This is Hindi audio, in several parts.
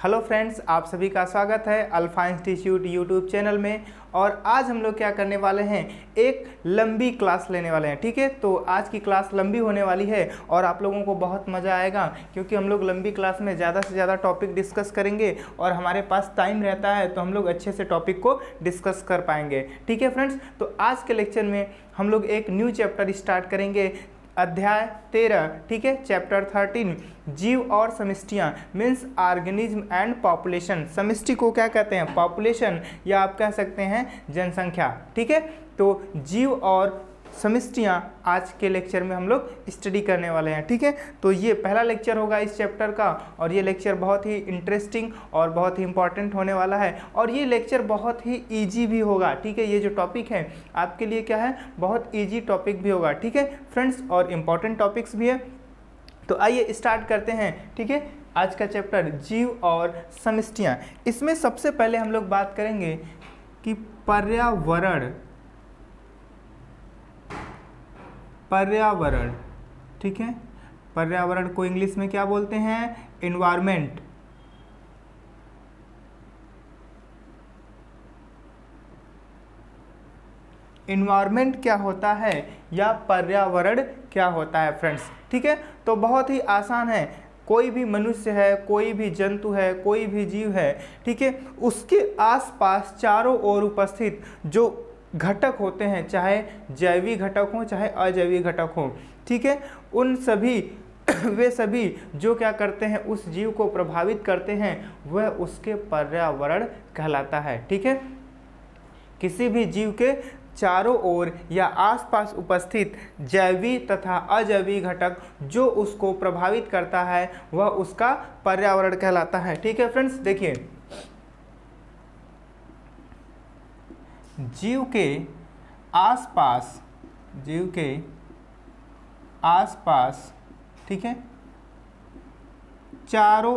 हेलो फ्रेंड्स, आप सभी का स्वागत है अल्फा इंस्टीट्यूट यूट्यूब चैनल में। और आज हम लोग क्या करने वाले हैं, एक लंबी क्लास लेने वाले हैं। ठीक है, तो आज की क्लास लंबी होने वाली है और आप लोगों को बहुत मज़ा आएगा, क्योंकि हम लोग लंबी क्लास में ज़्यादा से ज़्यादा टॉपिक डिस्कस करेंगे और हमारे पास टाइम रहता है तो हम लोग अच्छे से टॉपिक को डिस्कस कर पाएंगे। ठीक है फ्रेंड्स, तो आज के लेक्चर में हम लोग एक न्यू चैप्टर स्टार्ट करेंगे, अध्याय 13। ठीक है, चैप्टर 13 जीव और समष्टियाँ मीन्स ऑर्गेनिज्म एंड पॉपुलेशन। समष्टि को क्या कहते हैं, पॉपुलेशन, या आप कह सकते हैं जनसंख्या। ठीक है, तो जीव और समष्टियाँ आज के लेक्चर में हम लोग स्टडी करने वाले हैं। ठीक है, तो ये पहला लेक्चर होगा इस चैप्टर का और ये लेक्चर बहुत ही इंटरेस्टिंग और बहुत ही इंपॉर्टेंट होने वाला है और ये लेक्चर बहुत ही इजी भी होगा। ठीक है, ये जो टॉपिक है आपके लिए क्या है, बहुत इजी टॉपिक भी होगा। ठीक है फ्रेंड्स, और इम्पॉर्टेंट टॉपिक्स भी है। तो आइए स्टार्ट करते हैं। ठीक है, आज का चैप्टर जीव और समष्टियाँ। इसमें सबसे पहले हम लोग बात करेंगे कि पर्यावरण। ठीक है, पर्यावरण को इंग्लिश में क्या बोलते हैं, एनवायरनमेंट। एनवायरनमेंट क्या होता है या पर्यावरण क्या होता है फ्रेंड्स। ठीक है, तो बहुत ही आसान है। कोई भी मनुष्य है, कोई भी जंतु है, कोई भी जीव है, ठीक है, उसके आसपास चारों ओर उपस्थित जो घटक होते हैं, चाहे जैविक घटक हो चाहे अजैविक घटक हो, ठीक है, उन सभी वे सभी जो क्या करते हैं, उस जीव को प्रभावित करते हैं, वह उसके पर्यावरण कहलाता है। ठीक है, किसी भी जीव के चारों ओर या आसपास उपस्थित जैविक तथा अजैविक घटक जो उसको प्रभावित करता है वह उसका पर्यावरण कहलाता है। ठीक है फ्रेंड्स, देखिए, जीव के आसपास ठीक है, चारों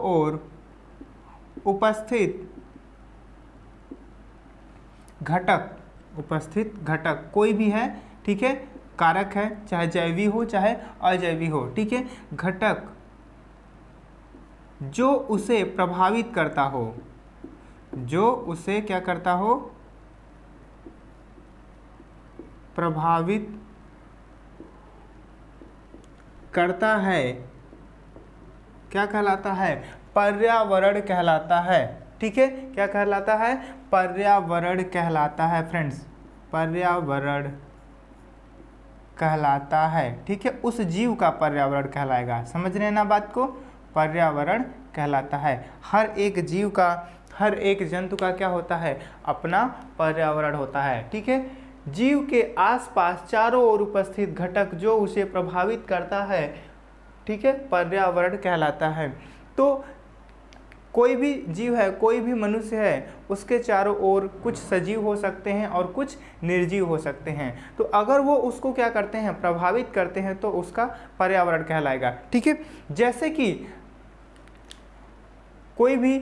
ओर उपस्थित घटक कोई भी है, ठीक है, कारक है, चाहे जैविक हो चाहे अजैविक हो, ठीक है, घटक जो उसे प्रभावित करता हो, जो उसे क्या करता हो, प्रभावित करता है, क्या कहलाता है, पर्यावरण कहलाता है। ठीक है, क्या कहलाता है, पर्यावरण कहलाता है फ्रेंड्स, पर्यावरण कहलाता है। ठीक है, उस जीव का पर्यावरण कहलाएगा। समझ रहे हैं ना बात को, पर्यावरण कहलाता है। हर एक जीव का, हर एक जंतु का क्या होता है, अपना पर्यावरण होता है। ठीक है, जीव के आसपास चारों ओर उपस्थित घटक जो उसे प्रभावित करता है, ठीक है, पर्यावरण कहलाता है। तो कोई भी जीव है, कोई भी मनुष्य है, उसके चारों ओर कुछ सजीव हो सकते हैं और कुछ निर्जीव हो सकते हैं। तो अगर वो उसको क्या करते हैं, प्रभावित करते हैं, तो उसका पर्यावरण कहलाएगा। ठीक है, जैसे कि कोई भी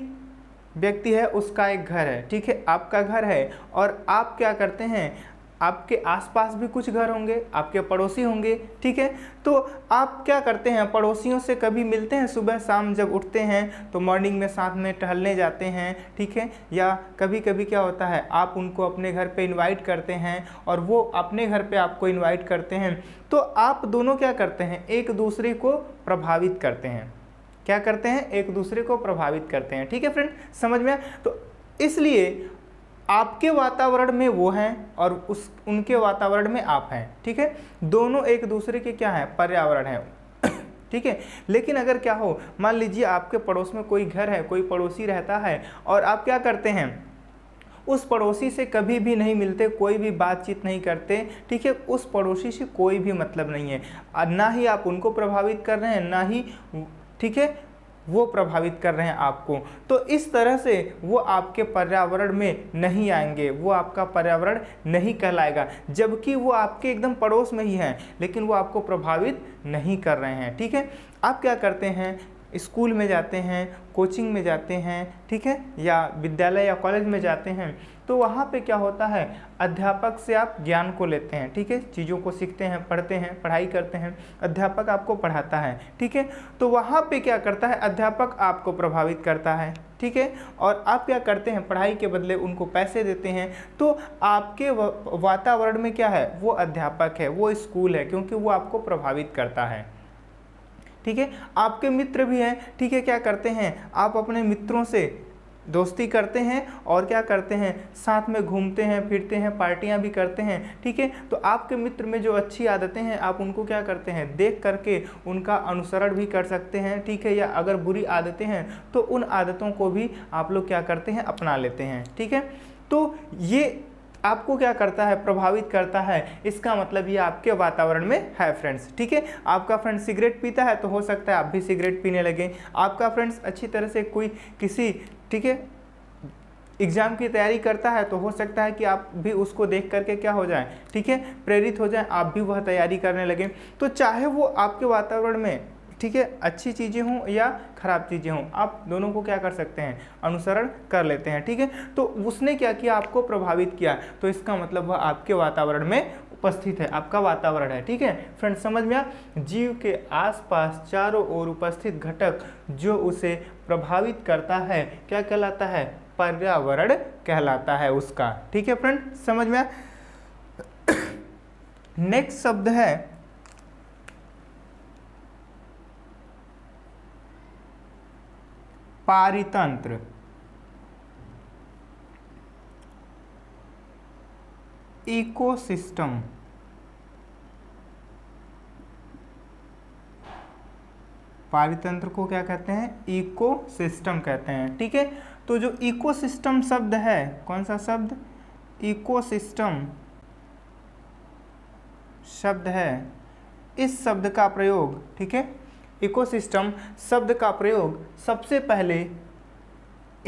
व्यक्ति है, उसका एक घर है, ठीक है, आपका घर है, और आप क्या करते हैं, आपके आसपास भी कुछ घर होंगे, आपके पड़ोसी होंगे, ठीक है, तो आप क्या करते हैं, पड़ोसियों से कभी मिलते हैं, सुबह शाम जब उठते हैं तो मॉर्निंग में साथ में टहलने जाते हैं, ठीक है, या कभी कभी क्या होता है, आप उनको अपने घर पे इनवाइट करते हैं और वो अपने घर पे आपको इनवाइट करते हैं, तो आप दोनों क्या करते हैं, एक दूसरे को प्रभावित करते हैं। क्या करते हैं, एक दूसरे को प्रभावित करते हैं। ठीक है फ्रेंड, समझ में? तो इसलिए आपके वातावरण में वो हैं और उनके वातावरण में आप हैं। ठीक है, दोनों एक दूसरे के क्या हैं, पर्यावरण हैं। ठीक है, लेकिन अगर क्या हो, मान लीजिए आपके पड़ोस में कोई घर है, कोई पड़ोसी रहता है और आप क्या करते हैं, उस पड़ोसी से कभी भी नहीं मिलते, कोई भी बातचीत नहीं करते, ठीक है, उस पड़ोसी से कोई भी मतलब नहीं है, ना ही आप उनको प्रभावित कर रहे हैं, ना ही, ठीक है, वो प्रभावित कर रहे हैं आपको, तो इस तरह से वो आपके पर्यावरण में नहीं आएंगे, वो आपका पर्यावरण नहीं कहलाएगा, जबकि वो आपके एकदम पड़ोस में ही हैं, लेकिन वो आपको प्रभावित नहीं कर रहे हैं। ठीक है, आप क्या करते हैं, स्कूल में जाते हैं, कोचिंग में जाते हैं, ठीक है, या विद्यालय या कॉलेज में जाते हैं, तो वहाँ पे क्या होता है, अध्यापक से आप ज्ञान को लेते हैं, ठीक है, चीज़ों को सीखते हैं, पढ़ते हैं, पढ़ाई करते हैं, अध्यापक आपको पढ़ाता है, ठीक है। तो वहाँ पे क्या करता है, अध्यापक आपको प्रभावित करता है, ठीक है, और आप क्या करते हैं, पढ़ाई के बदले उनको पैसे देते हैं। तो आपके वातावरण में क्या है, वो अध्यापक है, वो स्कूल है, क्योंकि वो आपको प्रभावित करता है, ठीक है। आपके मित्र भी हैं, ठीक है, क्या करते हैं, आप अपने मित्रों से दोस्ती करते हैं और क्या करते हैं, साथ में घूमते हैं, फिरते हैं, पार्टियां भी करते हैं, ठीक है। तो आपके मित्र में जो अच्छी आदतें हैं, आप उनको क्या करते हैं, देख करके उनका अनुसरण भी कर सकते हैं, ठीक है, या अगर बुरी आदतें हैं तो उन आदतों को भी आप लोग क्या करते हैं, अपना लेते हैं, ठीक है। तो ये आपको क्या करता है, प्रभावित करता है, इसका मतलब ये आपके वातावरण में है फ्रेंड्स, ठीक है। आपका फ्रेंड सिगरेट पीता है तो हो सकता है आप भी सिगरेट पीने लगें। आपका फ्रेंड्स अच्छी तरह से कोई किसी, ठीक है, एग्जाम की तैयारी करता है तो हो सकता है कि आप भी उसको देख करके क्या हो जाए, ठीक है, प्रेरित हो जाए, आप भी वह तैयारी करने लगें। तो चाहे वो आपके वातावरण में, ठीक है, अच्छी चीज़ें हों या खराब चीज़ें हों, आप दोनों को क्या कर सकते हैं, अनुसरण कर लेते हैं, ठीक है। तो उसने क्या किया, आपको प्रभावित किया, तो इसका मतलब वह आपके वातावरण में उपस्थित है, आपका वातावरण है, ठीक है। फ्रेंड्स समझ में आया, जीव के आसपास चारों ओर उपस्थित घटक जो उसे प्रभावित करता है क्या कहलाता है, पर्यावरण कहलाता है उसका, ठीक है फ्रेंड, समझ में आया। नेक्स्ट शब्द है पारितंत्र। इकोसिस्टम, पारितंत्र को क्या कहते हैं, इकोसिस्टम कहते हैं, ठीक है। तो जो इकोसिस्टम शब्द है, कौन सा शब्द, इकोसिस्टम शब्द है, इस शब्द का प्रयोग, ठीक है, इकोसिस्टम शब्द का प्रयोग सबसे पहले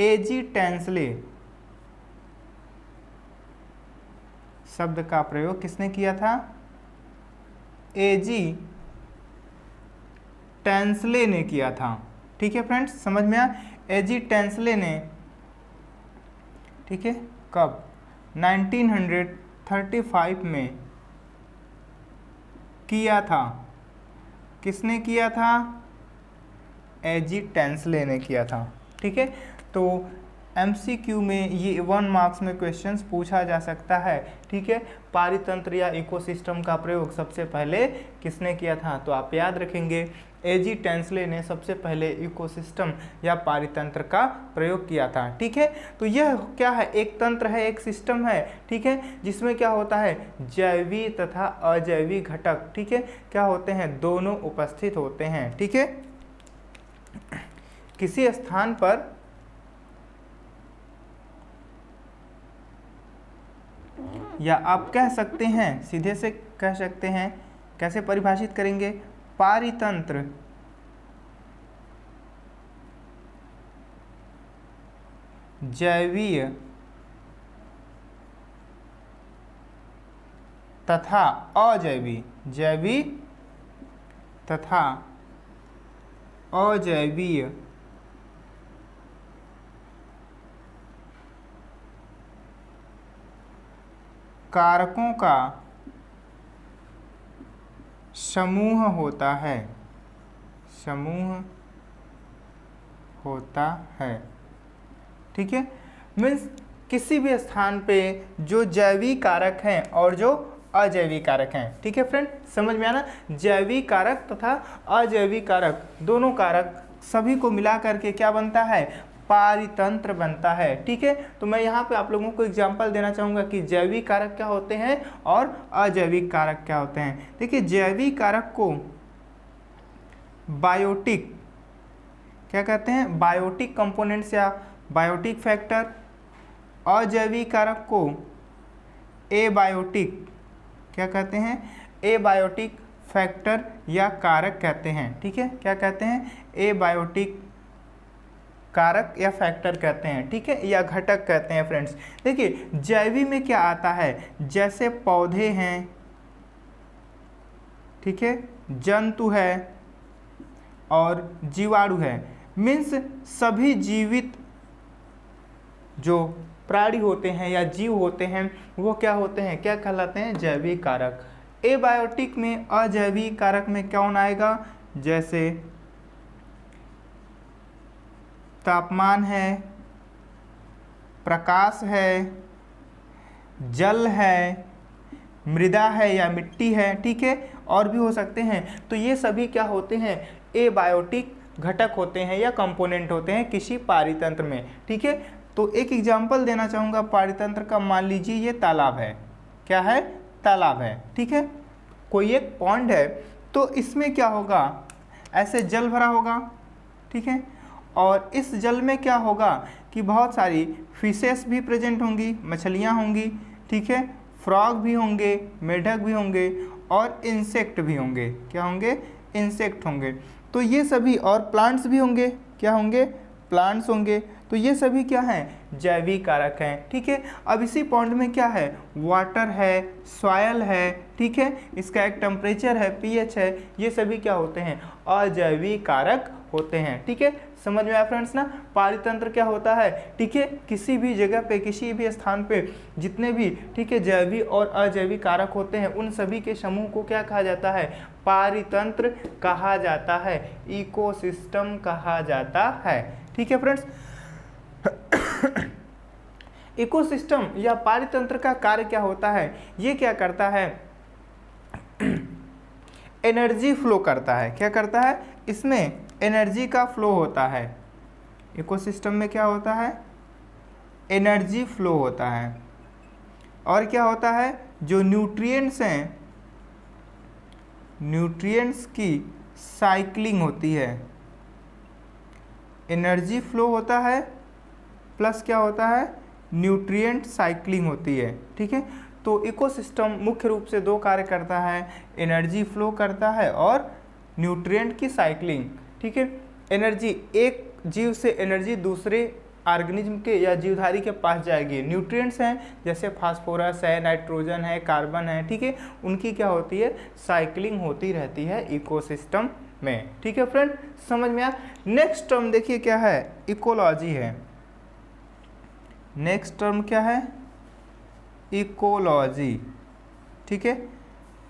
एजी टेंसले शब्द का प्रयोग किसने किया था, एजी टेंसले ने किया था, ठीक है फ्रेंड्स, समझ में आया। एजी टेंसले ने, ठीक है, कब, 1935 में किया था, किसने किया था, एजी टेंसले ने किया था, ठीक है। तो एमसीक्यू में ये 1 मार्क्स में क्वेश्चंस पूछा जा सकता है, ठीक है, पारितंत्र या इकोसिस्टम का प्रयोग सबसे पहले किसने किया था, तो आप याद रखेंगे एजी टेंसले ने सबसे पहले इकोसिस्टम या पारितंत्र का प्रयोग किया था, ठीक है। तो यह क्या है, एक तंत्र है, एक सिस्टम है, ठीक है, जिसमें क्या होता है, जैवी तथा अजैवी घटक, ठीक है, क्या होते हैं, दोनों उपस्थित होते हैं, ठीक है। किसी स्थान पर या आप कह सकते हैं, सीधे से कह सकते हैं, कैसे परिभाषित करेंगे, पारितंत्र जैवीय तथा अजैवी, जैवी तथा अजैवीय कारकों का समूह होता है, समूह होता है, ठीक है। मीन्स किसी भी स्थान पे जो जैविक कारक हैं और जो अजैविक कारक हैं, ठीक है फ्रेंड, समझ में आना, जैविक कारक तथा अजैविक कारक दोनों कारक सभी को मिला करके क्या बनता है, पारितंत्र बनता है, ठीक है। तो मैं यहाँ पे आप लोगों को एग्जांपल देना चाहूँगा कि जैविक कारक क्या होते हैं और अजैविक कारक क्या होते हैं। देखिए जैविक कारक को बायोटिक क्या कहते हैं, बायोटिक कंपोनेंट्स या बायोटिक फैक्टर, अजैविक कारक को एबायोटिक क्या कहते हैं, एबायोटिक फैक्टर या कारक कहते हैं, ठीक है, क्या कहते हैं, एबायोटिक कारक या फैक्टर कहते हैं, ठीक है, या घटक कहते हैं फ्रेंड्स। देखिए जैवी में क्या आता है, जैसे पौधे हैं, ठीक है, जंतु है, और जीवाणु है। मीन्स सभी जीवित जो प्राणी होते हैं या जीव होते हैं वो क्या होते हैं, क्या कहलाते हैं, जैविक कारक। एबायोटिक में अजैविक कारक में कौन आएगा, जैसे तापमान है, प्रकाश है, जल है, मृदा है या मिट्टी है, ठीक है, और भी हो सकते हैं। तो ये सभी क्या होते हैं, एबायोटिक घटक होते हैं या कंपोनेंट होते हैं किसी पारितंत्र में, ठीक है। तो एक एग्जांपल देना चाहूँगा पारितंत्र का। मान लीजिए ये तालाब है, क्या है, तालाब है, ठीक है, कोई एक पॉन्ड है। तो इसमें क्या होगा, ऐसे जल भरा होगा, ठीक है, और इस जल में क्या होगा कि बहुत सारी फिशेस भी प्रेजेंट होंगी, मछलियाँ होंगी, ठीक है, फ्रॉग भी होंगे, मेढक भी होंगे और इंसेक्ट भी होंगे। क्या होंगे, इंसेक्ट होंगे। तो ये सभी, और प्लांट्स भी होंगे, क्या होंगे, प्लांट्स होंगे। तो ये सभी क्या हैं, जैविक कारक हैं, ठीक है। अब इसी पॉन्ड में क्या है, वाटर है, सॉयल है, ठीक है, इसका एक टेम्परेचर है, पीएच है, ये सभी क्या होते हैं, अजैविक कारक होते हैं, ठीक है। समझ में आया फ्रेंड्स ना। पारितंत्र क्या होता है, ठीक है, किसी भी जगह पे, किसी भी स्थान पे जितने भी, ठीक है, जैविक और अजैविक कारक होते हैं उन सभी के समूह को क्या कहा जाता है, पारितंत्र कहा जाता है, इकोसिस्टम कहा जाता है, ठीक है फ्रेंड्स। इकोसिस्टम या पारितंत्र का कार्य क्या होता है, ये क्या करता है, एनर्जी फ्लो करता है। क्या करता है, इसमें एनर्जी का फ्लो होता है। इकोसिस्टम में क्या होता है, एनर्जी फ्लो होता है। और क्या होता है, जो न्यूट्रिएंट्स हैं, न्यूट्रिएंट्स की साइक्लिंग होती है। एनर्जी फ्लो होता है प्लस क्या होता है, न्यूट्रिएंट साइक्लिंग होती है, ठीक है। तो इकोसिस्टम मुख्य रूप से दो कार्य करता है, एनर्जी फ्लो करता है और न्यूट्रिएंट की साइक्लिंग, ठीक है। एनर्जी, एक जीव से एनर्जी दूसरे ऑर्गेनिज्म के या जीवधारी के पास जाएगी। न्यूट्रिएंट्स हैं जैसे फास्फोरस है, नाइट्रोजन है, कार्बन है, ठीक है, उनकी क्या होती है, साइक्लिंग होती रहती है इकोसिस्टम में, ठीक है फ्रेंड, समझ में आया। नेक्स्ट टर्म देखिए क्या है, इकोलॉजी है। नेक्स्ट टर्म क्या है, इकोलॉजी, ठीक है।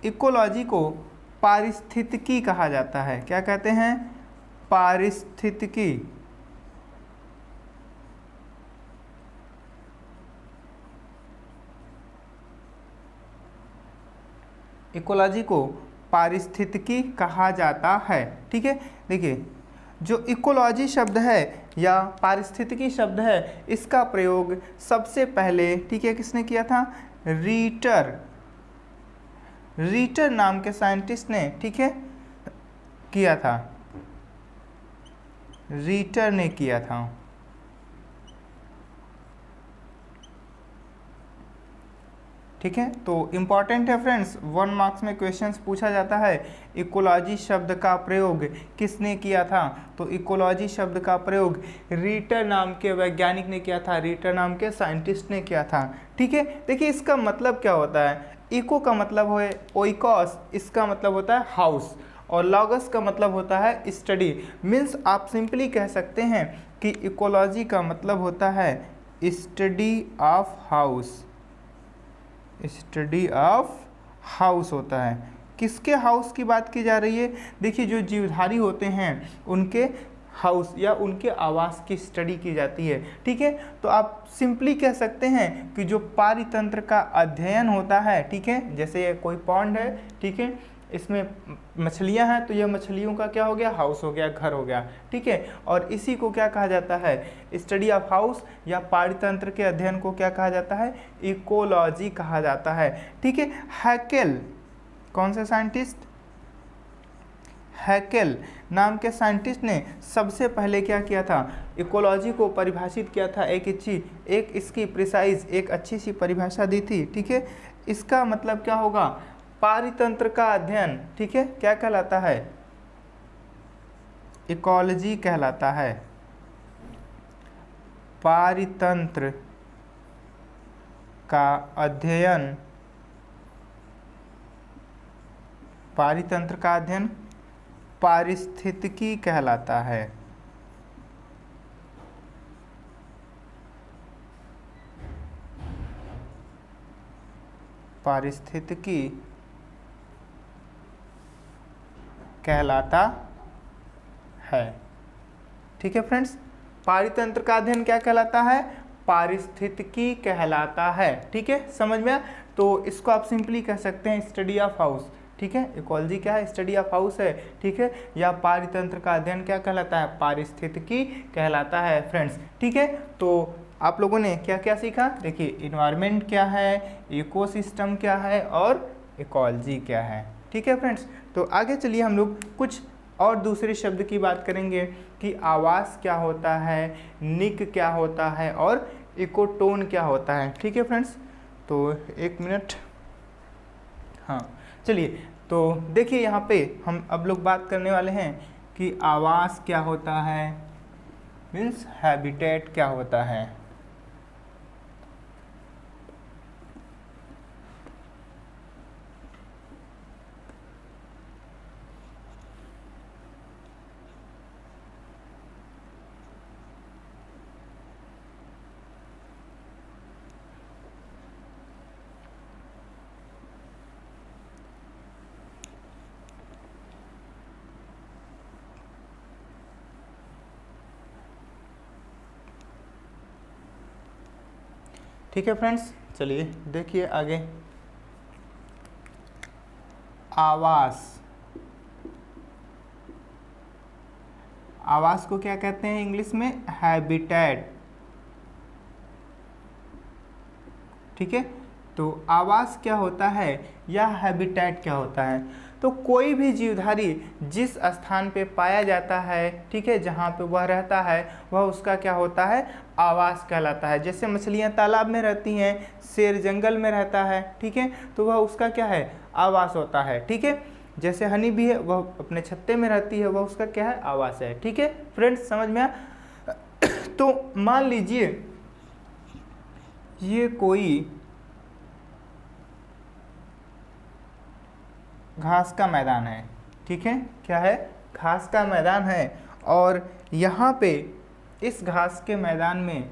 इकोलॉजी को पारिस्थितिकी कहा जाता है। क्या कहते हैं, पारिस्थितिकी। इकोलॉजी को पारिस्थितिकी कहा जाता है, ठीक है। देखिए जो इकोलॉजी शब्द है या पारिस्थितिकी शब्द है, इसका प्रयोग सबसे पहले, ठीक है, किसने किया था, रीटर नाम के साइंटिस्ट ने, ठीक है, किया था, रीटर ने किया था। ठीक है, तो इम्पॉर्टेंट है फ्रेंड्स, 1 मार्क्स में क्वेश्चंस पूछा जाता है, इकोलॉजी शब्द का प्रयोग किसने किया था। तो इकोलॉजी शब्द का प्रयोग रीटर नाम के वैज्ञानिक ने किया था, रीटर नाम के साइंटिस्ट ने किया था, ठीक है। देखिए इसका मतलब क्या होता है, इको का मतलब है ओइकोस, इसका मतलब होता है हाउस, और लॉगस का मतलब होता है स्टडी। मीन्स आप सिंपली कह सकते हैं कि इकोलॉजी का मतलब होता है study of house, study of house होता है। किसके हाउस की बात की जा रही है, देखिए जो जीवधारी होते हैं उनके हाउस या उनके आवास की स्टडी की जाती है, ठीक है। तो आप सिंपली कह सकते हैं कि जो पारितंत्र का अध्ययन होता है, ठीक है, जैसे ये कोई पॉन्ड है, ठीक है, इसमें मछलियां हैं, तो यह मछलियों का क्या हो गया, हाउस हो गया, घर हो गया, ठीक है। और इसी को क्या कहा जाता है, स्टडी ऑफ हाउस या पारितंत्र के अध्ययन को क्या कहा जाता है, इकोलॉजी कहा जाता है, ठीक है। हैकेल, कौन से साइंटिस्ट, हैकेल नाम के साइंटिस्ट ने सबसे पहले क्या किया था, इकोलॉजी को परिभाषित किया था। एक इसकी प्रिसाइज, एक अच्छी सी परिभाषा दी थी, ठीक है। इसका मतलब क्या होगा, पारितंत्र का अध्ययन, ठीक है, क्या कहलाता है, इकोलॉजी कहलाता है। पारितंत्र का अध्ययन, पारितंत्र का अध्ययन पारिस्थितिकी कहलाता है। पारिस्थितिकी कहलाता है। ठीक है फ्रेंड्स, पारितंत्र का अध्ययन क्या कहलाता है? पारिस्थितिकी कहलाता है। ठीक है, समझ में आया? तो इसको आप सिंपली कह सकते हैं स्टडी ऑफ हाउस। ठीक है, इकोलॉजी क्या है? स्टडी ऑफ हाउस है। ठीक है, या पारितंत्र का अध्ययन क्या कहलाता है? पारिस्थितिकी कहलाता है फ्रेंड्स। ठीक है, तो आप लोगों ने क्या क्या सीखा? देखिए, इन्वायरमेंट क्या है, इकोसिस्टम क्या है और इकोलॉजी क्या है। ठीक है फ्रेंड्स, तो आगे चलिए हम लोग कुछ और दूसरे शब्द की बात करेंगे कि आवास क्या होता है, निक क्या होता है और इकोटोन क्या होता है। ठीक है फ्रेंड्स, तो एक मिनट, हाँ चलिए, तो देखिए यहाँ पे हम अब लोग बात करने वाले हैं कि आवास क्या होता है, मीन्स हैबिटेट क्या होता है। ठीक है फ्रेंड्स, चलिए देखिए आगे, आवास, आवास को क्या कहते हैं इंग्लिश में? हैबिटेट। ठीक है, तो आवास क्या होता है या हैबिटेट क्या होता है? तो कोई भी जीवधारी जिस स्थान पे पाया जाता है, ठीक है, जहाँ पे वह रहता है, वह उसका क्या होता है? आवास कहलाता है। जैसे मछलियाँ तालाब में रहती हैं, शेर जंगल में रहता है, ठीक है, तो वह उसका क्या है? आवास होता है। ठीक है, जैसे हनी भी है, वह अपने छत्ते में रहती है, वह उसका क्या है? आवास है। ठीक है फ्रेंड्स, समझ में आया? तो मान लीजिए ये कोई घास का मैदान है। ठीक है, क्या है? घास का मैदान है, और यहाँ पे इस घास के मैदान में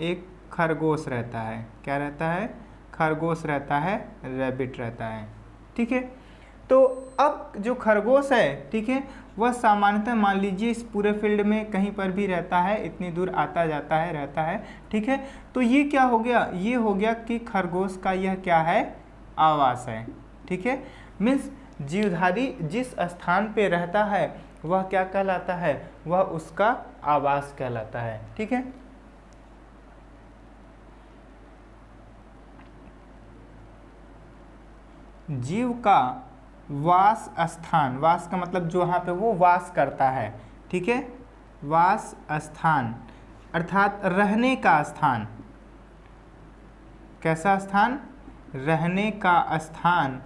एक खरगोश रहता है। क्या रहता है? खरगोश रहता है, रैबिट रहता है। ठीक है, तो अब जो खरगोश है, ठीक है, वह सामान्यतः मान लीजिए इस पूरे फील्ड में कहीं पर भी रहता है, इतनी दूर आता जाता है, रहता है। ठीक है, तो ये क्या हो गया? ये हो गया कि खरगोश का यह क्या है? आवास है। ठीक है, मीन्स जीवधारी जिस स्थान पे रहता है वह क्या कहलाता है? वह उसका आवास कहलाता है। ठीक है, जीव का वास स्थान, वास का मतलब जो वहाँ पे वो वास करता है। ठीक है, वास स्थान अर्थात रहने का स्थान। कैसा स्थान? रहने का स्थान।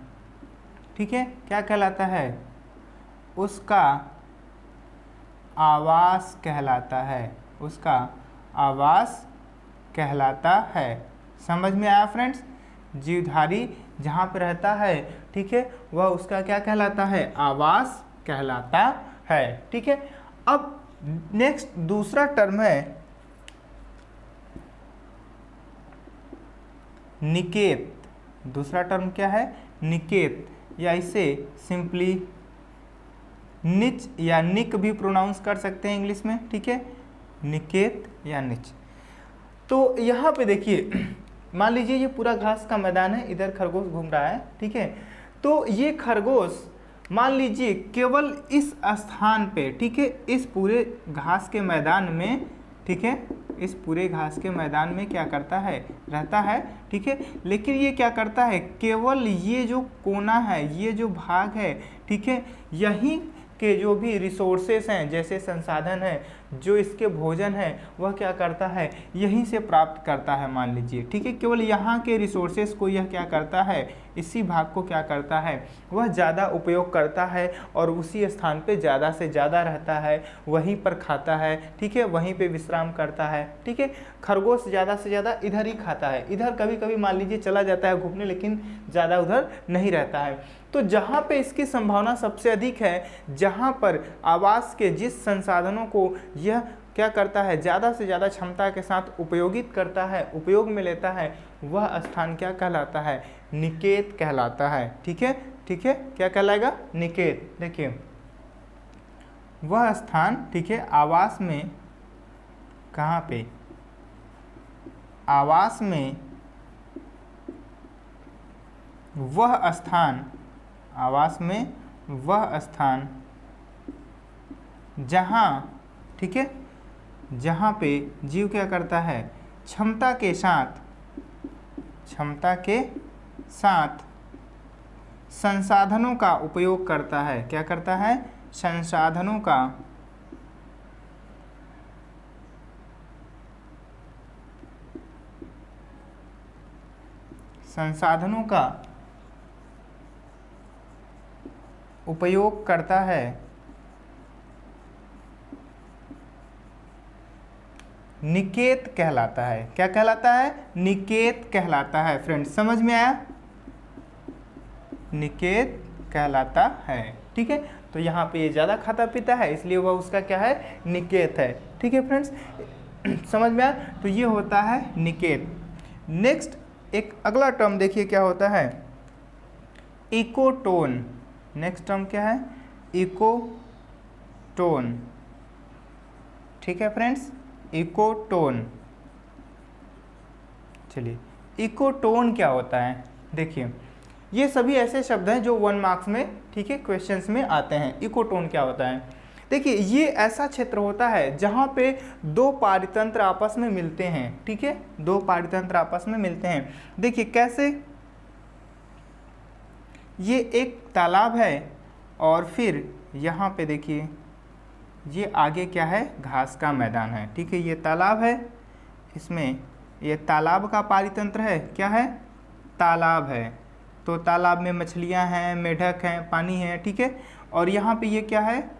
ठीक है, क्या कहलाता है? उसका आवास कहलाता है। उसका आवास कहलाता है। समझ में आया फ्रेंड्स? जीवधारी जहाँ पे रहता है, ठीक है, वह उसका क्या कहलाता है? आवास कहलाता है। ठीक है, अब नेक्स्ट दूसरा टर्म है निकेत। दूसरा टर्म क्या है? निकेत, या इसे सिंपली निच या निक भी प्रोनाउंस कर सकते हैं इंग्लिश में। ठीक है, निकेत या निच। तो यहाँ पे देखिए, मान लीजिए ये पूरा घास का मैदान है, इधर खरगोश घूम रहा है। ठीक है, तो ये खरगोश मान लीजिए केवल इस स्थान पे, ठीक है, इस पूरे घास के मैदान में, ठीक है, इस पूरे घास के मैदान में क्या करता है? रहता है। ठीक है, लेकिन ये क्या करता है? केवल ये जो कोना है, ये जो भाग है, ठीक है, यहीं के जो भी रिसोर्सेस हैं, जैसे संसाधन हैं, जो इसके भोजन है वह क्या करता है, यहीं से प्राप्त करता है मान लीजिए, ठीक है। केवल यहाँ के रिसोर्सेस को यह क्या करता है, इसी भाग को क्या करता है, वह ज़्यादा उपयोग करता है और उसी स्थान पे ज़्यादा से ज़्यादा रहता है, वहीं पर खाता है, ठीक है, वहीं पे विश्राम करता है, ठीक है। खरगोश ज़्यादा से ज़्यादा इधर ही खाता है, इधर कभी कभी मान लीजिए चला जाता है घूमने, लेकिन ज़्यादा उधर नहीं रहता है। तो जहाँ पे इसकी संभावना सबसे अधिक है, जहाँ पर आवास के जिस संसाधनों को यह क्या करता है, ज़्यादा से ज़्यादा क्षमता के साथ उपयोगित करता है, उपयोग में लेता है, वह स्थान क्या कहलाता है, निकेत कहलाता है, ठीक है, ठीक है। क्या कहलाएगा, निकेत। देखिए वह स्थान, ठीक है, आवास में, कहाँ पे, आवास में वह स्थान, आवास में वह स्थान जहाँ, ठीक है, जहाँ पे जीव क्या करता है, क्षमता के साथ, क्षमता के साथ संसाधनों का उपयोग करता है, क्या करता है, संसाधनों का उपयोग करता है, निकेत कहलाता है। क्या कहलाता है, निकेत कहलाता है। फ्रेंड्स समझ में आया, निकेत कहलाता है, ठीक है। तो यहाँ पे ये ज़्यादा खाता पीता है, इसलिए वह उसका क्या है, निकेत है, ठीक है फ्रेंड्स, समझ में आया। तो ये होता है निकेत। नेक्स्ट एक अगला टर्म देखिए क्या होता है, इकोटोन। नेक्स्ट टर्म क्या है, इकोटोन, ठीक है फ्रेंड्स, इकोटोन। चलिए इकोटोन क्या होता है, देखिए ये सभी ऐसे शब्द हैं जो 1 मार्क्स में, ठीक है, क्वेश्चंस में आते हैं। इकोटोन क्या होता है, देखिए ये ऐसा क्षेत्र होता है जहाँ पे दो पारितंत्र आपस में मिलते हैं, ठीक है, दो पारितंत्र आपस में मिलते हैं। देखिए कैसे, ये एक तालाब है और फिर यहाँ पे देखिए ये आगे क्या है, घास का मैदान है, ठीक है, ये तालाब है, इसमें ये तालाब का पारितंत्र है, क्या है, तालाब है, तो तालाब में मछलियाँ हैं, मेढक हैं, पानी है, ठीक है, और यहाँ पे ये क्या है,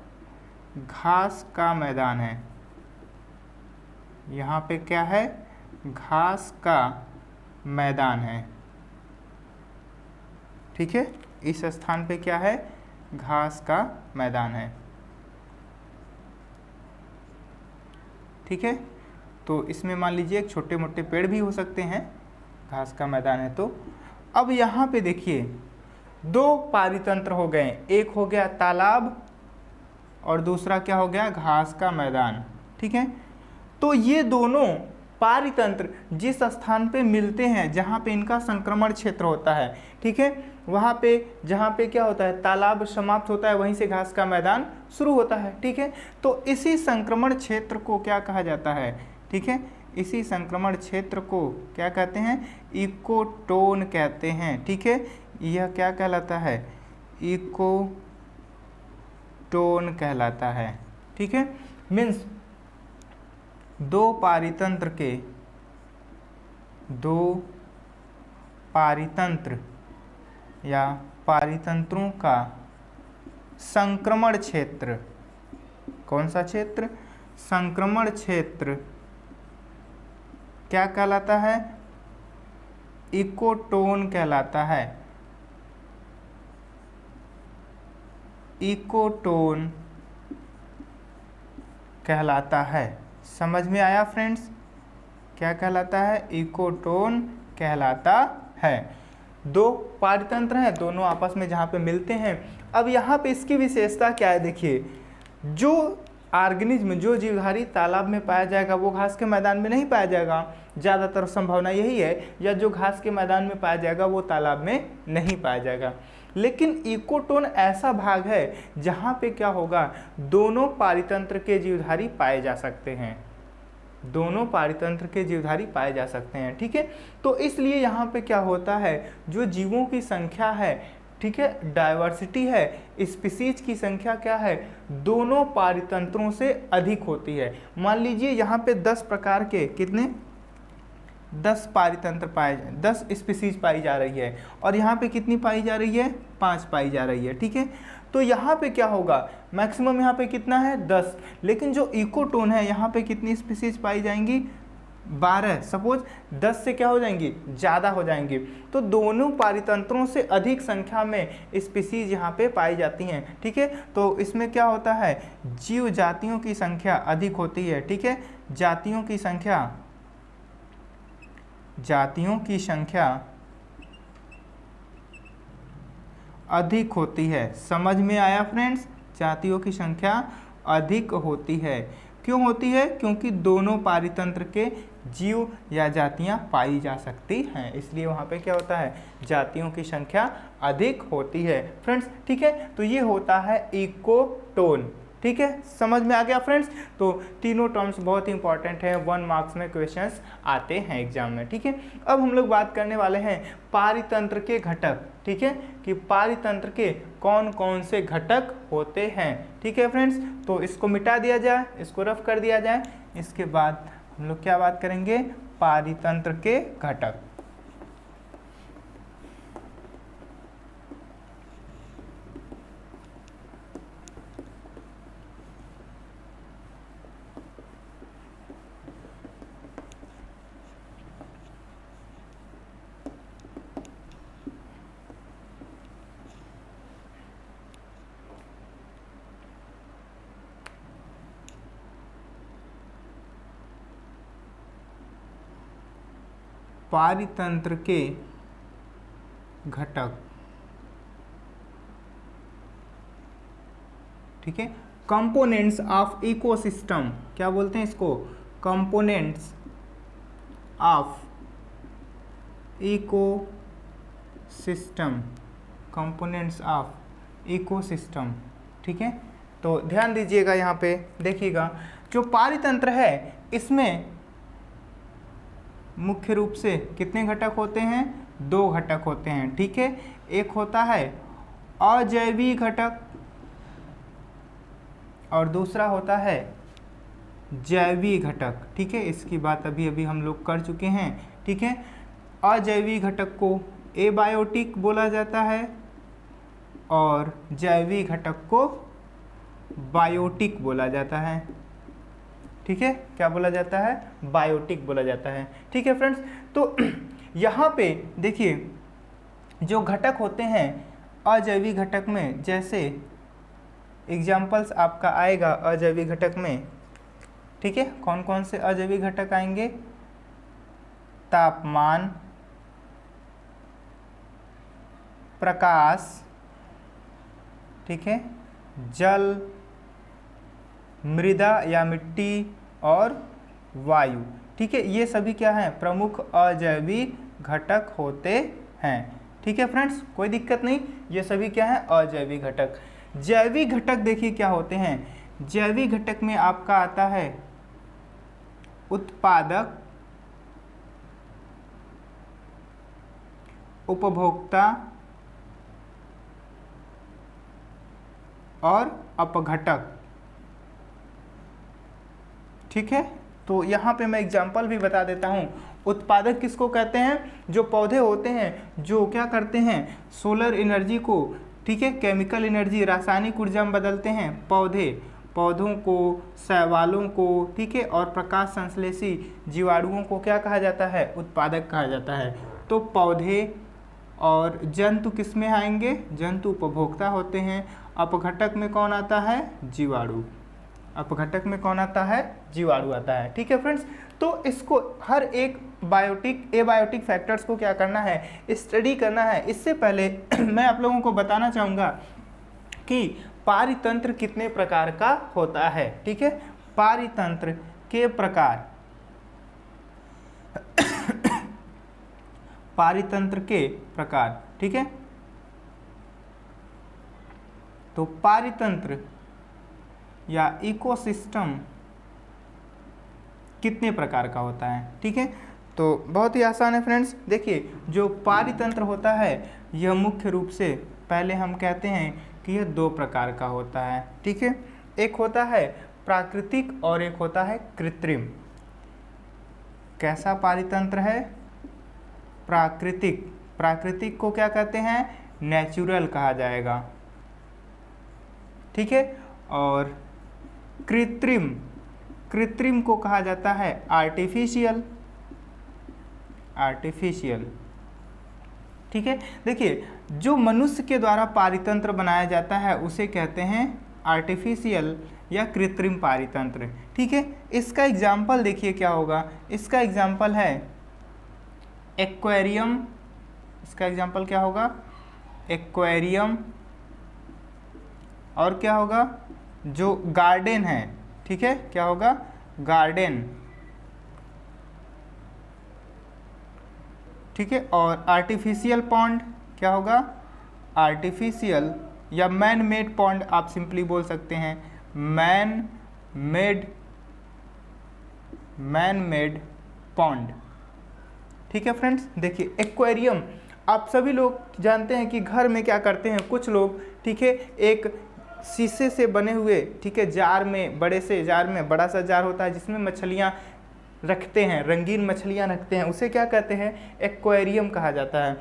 घास का मैदान है, यहाँ पे क्या है, घास का मैदान है, ठीक है, इस स्थान पे क्या है, घास का मैदान है, ठीक है। तो इसमें मान लीजिए एक छोटे मोटे पेड़ भी हो सकते हैं, घास का मैदान है। तो अब यहाँ पे देखिए दो पारितंत्र हो गए, एक हो गया तालाब और दूसरा क्या हो गया, घास का मैदान, ठीक है। तो ये दोनों पारितंत्र जिस स्थान पे मिलते हैं, जहाँ पे इनका संक्रमण क्षेत्र होता है, ठीक है, वहाँ पे जहाँ पे क्या होता है, तालाब समाप्त होता है, वहीं से घास का मैदान शुरू होता है, ठीक है। तो इसी संक्रमण क्षेत्र को क्या कहा जाता है, ठीक है, इसी संक्रमण क्षेत्र को क्या कहते हैं, इकोटोन कहते हैं, ठीक है। यह क्या कहलाता है, इकोटोन कहलाता है, ठीक है। मीन्स दो पारितंत्र या पारितंत्रों का संक्रमण क्षेत्र, कौन सा क्षेत्र, संक्रमण क्षेत्र क्या कहलाता है, इकोटोन कहलाता है, इकोटोन कहलाता है। समझ में आया फ्रेंड्स, क्या कहलाता है, इकोटोन कहलाता है। दो पारितंत्र हैं, दोनों आपस में जहाँ पे मिलते हैं। अब यहाँ पे इसकी विशेषता क्या है, देखिए जो ऑर्गेनिज्म, जो जीवधारी तालाब में पाया जाएगा वो घास के मैदान में नहीं पाया जाएगा, ज़्यादातर संभावना यही है, या जो घास के मैदान में पाया जाएगा वो तालाब में नहीं पाया जाएगा। लेकिन इकोटोन ऐसा भाग है जहाँ पे क्या होगा, दोनों पारितंत्र के जीवधारी पाए जा सकते हैं, दोनों पारितंत्र के जीवधारी पाए जा सकते हैं, ठीक है। तो इसलिए यहाँ पे क्या होता है, जो जीवों की संख्या है ठीक है, डाइवर्सिटी है, स्पीसीज की संख्या क्या है, दोनों पारितंत्रों से अधिक होती है। मान लीजिए यहाँ पे 10 प्रकार के कितने 10 पारितंत्र पाए 10 स्पीसीज पाई जा रही है, और यहाँ पे कितनी पाई जा रही है, 5 पाई जा रही है। ठीक है, तो यहाँ पे क्या होगा, मैक्सिमम यहाँ पे कितना है 10, लेकिन जो इकोटोन है यहाँ पे कितनी स्पीसीज पाई जाएंगी, 12। सपोज 10 से क्या हो जाएंगी, ज़्यादा हो जाएंगी। तो दोनों पारितंत्रों से अधिक संख्या में स्पीसीज यहाँ पे पाई जाती हैं। ठीक है, तो इसमें क्या होता है, जीव जातियों की संख्या अधिक होती है। ठीक है, जातियों की संख्या अधिक होती है। समझ में आया फ्रेंड्स, जातियों की संख्या अधिक होती है। क्यों होती है, क्योंकि दोनों पारितंत्र के जीव या जातियां पाई जा सकती हैं, इसलिए वहाँ पे क्या होता है, जातियों की संख्या अधिक होती है फ्रेंड्स। ठीक है, तो ये होता है इकोटोन। ठीक है, समझ में आ गया फ्रेंड्स। तो तीनों टर्म्स बहुत ही इंपॉर्टेंट है, 1 मार्क्स में क्वेश्चंस आते हैं एग्जाम में। ठीक है, अब हम लोग बात करने वाले हैं पारितंत्र के घटक। ठीक है, कि पारितंत्र के कौन कौन से घटक होते हैं। ठीक है फ्रेंड्स, तो इसको मिटा दिया जाए, इसको रफ कर दिया जाए, इसके बाद हम लोग क्या बात करेंगे, पारितंत्र के घटक। पारितंत्र के घटक। ठीक है, कंपोनेंट्स ऑफ इकोसिस्टम, क्या बोलते हैं इसको, components of ecosystem, components of ecosystem. ठीक है, तो ध्यान दीजिएगा, यहाँ पे देखिएगा, जो पारितंत्र है इसमें मुख्य रूप से कितने घटक होते हैं, 2 घटक होते हैं। ठीक है, एक होता है अजैवी घटक और दूसरा होता है जैवी घटक। ठीक है, इसकी बात अभी हम लोग कर चुके हैं। ठीक है, अजैवी घटक को एबायोटिक बोला जाता है और जैवी घटक को बायोटिक बोला जाता है। ठीक है, क्या बोला जाता है, बायोटिक बोला जाता है। ठीक है फ्रेंड्स, तो यहाँ पे देखिए जो घटक होते हैं अजैविक घटक में, जैसे एग्जाम्पल्स आपका आएगा अजैविक घटक में। ठीक है, कौन कौन से अजैविक घटक आएंगे, तापमान, प्रकाश, ठीक है, जल, मृदा या मिट्टी और वायु। ठीक है, ये सभी क्या हैं, प्रमुख अजैविक घटक होते हैं। ठीक है फ्रेंड्स, कोई दिक्कत नहीं, ये सभी क्या है, अजैविक घटक। जैविक घटक देखिए क्या होते हैं, जैविक घटक में आपका आता है उत्पादक, उपभोक्ता और अपघटक। ठीक है, तो यहाँ पे मैं एग्जाम्पल भी बता देता हूँ। उत्पादक किसको कहते हैं, जो पौधे होते हैं जो क्या करते हैं, सोलर एनर्जी को, ठीक है, केमिकल एनर्जी, रासायनिक ऊर्जा में बदलते हैं। पौधों को, शैवालों को, ठीक है, और प्रकाश संश्लेषी जीवाणुओं को क्या कहा जाता है, उत्पादक कहा जाता है। तो पौधे और जंतु किस में आएंगे, जंतु उपभोक्ता होते हैं। अपघटक में कौन आता है, जीवाणु। अपघटक में कौन आता है, जीवाणु आता है। ठीक है फ्रेंड्स, तो इसको हर एक बायोटिक एबायोटिक फैक्टर्स को क्या करना है, स्टडी करना है। इससे पहले मैं आप लोगों को बताना चाहूँगा कि पारितंत्र कितने प्रकार का होता है। ठीक है, पारितंत्र के प्रकार, पारितंत्र के प्रकार। ठीक है, तो पारितंत्र या इकोसिस्टम कितने प्रकार का होता है। ठीक है, तो बहुत ही आसान है फ्रेंड्स। देखिए जो पारितंत्र होता है यह मुख्य रूप से पहले हम कहते हैं कि यह दो प्रकार का होता है, ठीक है। एक होता है प्राकृतिक और एक होता है कृत्रिम। कैसा पारितंत्र है? प्राकृतिक। प्राकृतिक को क्या कहते हैं? नेचुरल कहा जाएगा, ठीक है। और कृत्रिम, कृत्रिम को कहा जाता है आर्टिफिशियल, आर्टिफिशियल, ठीक है। देखिए, जो मनुष्य के द्वारा पारितंत्र बनाया जाता है उसे कहते हैं आर्टिफिशियल या कृत्रिम पारितंत्र, ठीक है। इसका एग्जाम्पल देखिए क्या होगा। इसका एग्जाम्पल है एक्वेरियम। इसका एग्जाम्पल क्या होगा? एक्वेरियम। और क्या होगा? जो गार्डन है, ठीक है, क्या होगा? गार्डन, ठीक है। और आर्टिफिशियल पॉन्ड क्या होगा? आर्टिफिशियल या मैन मेड पॉन्ड आप सिंपली बोल सकते हैं, मैन मेड पॉन्ड, ठीक है फ्रेंड्स। देखिए एक्वेरियम, आप सभी लोग जानते हैं कि घर में क्या करते हैं कुछ लोग, ठीक है, एक शीशे से बने हुए, ठीक है, जार में, बड़े से जार में, बड़ा सा जार होता है जिसमें मछलियाँ रखते हैं, रंगीन मछलियाँ रखते हैं, उसे क्या कहते हैं? एक्वेरियम कहा जाता है।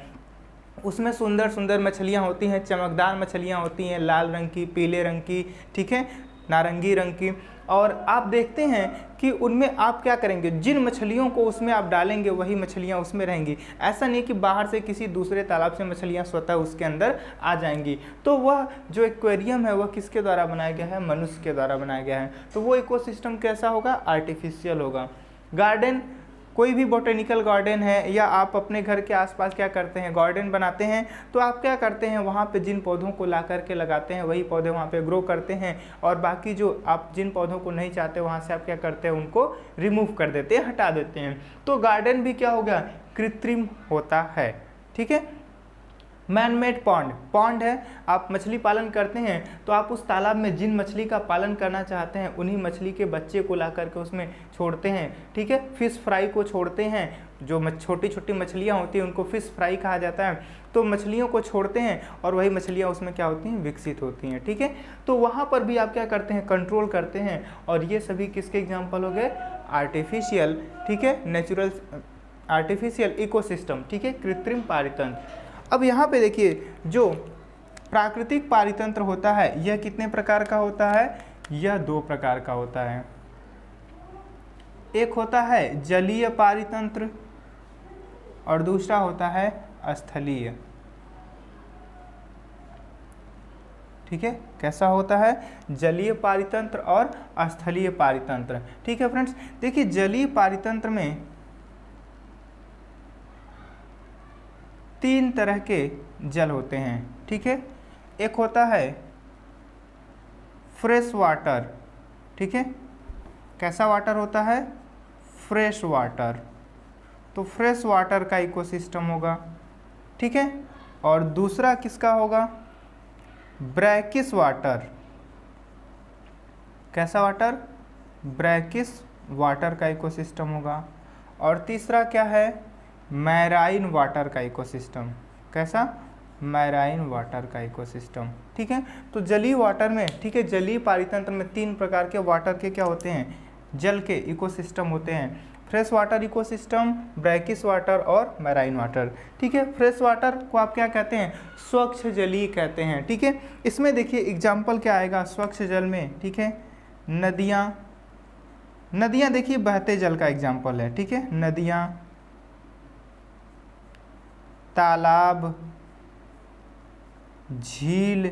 उसमें सुंदर सुंदर मछलियाँ होती हैं, चमकदार मछलियाँ होती हैं, लाल रंग की, पीले रंग की, ठीक है, नारंगी रंग की। और आप देखते हैं कि उनमें आप क्या करेंगे, जिन मछलियों को उसमें आप डालेंगे वही मछलियाँ उसमें रहेंगी। ऐसा नहीं कि बाहर से किसी दूसरे तालाब से मछलियाँ स्वतः उसके अंदर आ जाएंगी। तो वह जो एक्वेरियम है वह किसके द्वारा बनाया गया है? मनुष्य के द्वारा बनाया गया है। तो वो इकोसिस्टम कैसा होगा? आर्टिफिशियल होगा। गार्डन, कोई भी बोटेनिकल गार्डन है या आप अपने घर के आसपास क्या करते हैं, गार्डन बनाते हैं, तो आप क्या करते हैं, वहाँ पे जिन पौधों को ला करके लगाते हैं वही पौधे वहाँ पे ग्रो करते हैं, और बाकी जो आप जिन पौधों को नहीं चाहते वहाँ से आप क्या करते हैं, उनको रिमूव कर देते हैं, हटा देते हैं। तो गार्डन भी क्या हो गया? कृत्रिम होता है, ठीक है। मैन मेड पॉन्ड, पॉन्ड है, आप मछली पालन करते हैं तो आप उस तालाब में जिन मछली का पालन करना चाहते हैं उन्हीं मछली के बच्चे को ला करके उसमें छोड़ते हैं, ठीक है। फिश फ्राई को छोड़ते हैं, जो छोटी छोटी मछलियाँ होती हैं उनको फिश फ्राई कहा जाता है। तो मछलियों को छोड़ते हैं और वही मछलियाँ उसमें क्या होती हैं? विकसित होती हैं, ठीक है। तो वहाँ पर भी आप क्या करते हैं? कंट्रोल करते हैं। और ये सभी किसके एग्जाम्पल हो गए? आर्टिफिशियल, ठीक है, नेचुरल, आर्टिफिशियल इकोसिस्टम, ठीक है, कृत्रिम पारितंत्र। अब यहाँ पे देखिए, जो प्राकृतिक पारितंत्र होता है यह कितने प्रकार का होता है? यह दो प्रकार का होता है। एक होता है जलीय पारितंत्र और दूसरा होता है स्थलीय, ठीक है। कैसा होता है? जलीय पारितंत्र और स्थलीय पारितंत्र, ठीक है फ्रेंड्स। देखिए, जलीय पारितंत्र में तीन तरह के जल होते हैं, ठीक है। एक होता है फ्रेश वाटर, ठीक है। कैसा वाटर होता है? Fresh water. तो फ्रेश वाटर का इकोसिस्टम होगा, ठीक है। और दूसरा किसका होगा? Brackish water. कैसा वाटर? ब्रैकिश वाटर का इकोसिस्टम होगा। और तीसरा क्या है? मैराइन वाटर का इकोसिस्टम। कैसा? मैराइन वाटर का इकोसिस्टम, ठीक है। तो जलीय वाटर में, ठीक है, जलीय पारितंत्र में तीन प्रकार के वाटर के क्या होते हैं? जल के इकोसिस्टम होते हैं। Fresh water ecosystem, brackish water और मैराइन वाटर, ठीक है। फ्रेश वाटर को आप क्या कहते हैं? स्वच्छ जलीय कहते हैं, ठीक है। इसमें देखिए एग्जाम्पल क्या आएगा स्वच्छ जल में, ठीक है। नदियाँ, नदियाँ देखिए बहते जल का एग्जाम्पल है, ठीक है। नदियाँ, तालाब, झील,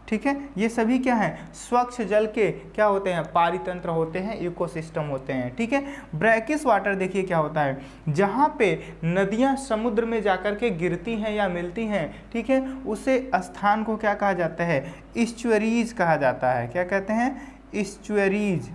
ठीक है, ये सभी क्या हैं? स्वच्छ जल के क्या होते हैं? पारितंत्र होते हैं, इकोसिस्टम होते हैं, ठीक है। ब्रैकिश वाटर देखिए क्या होता है? जहाँ पे नदियाँ समुद्र में जाकर के गिरती हैं या मिलती हैं, ठीक है, उसे स्थान को क्या कहा जाता है? ईस्चुअरीज कहा जाता है। क्या कहते हैं? ईस्चुअरीज।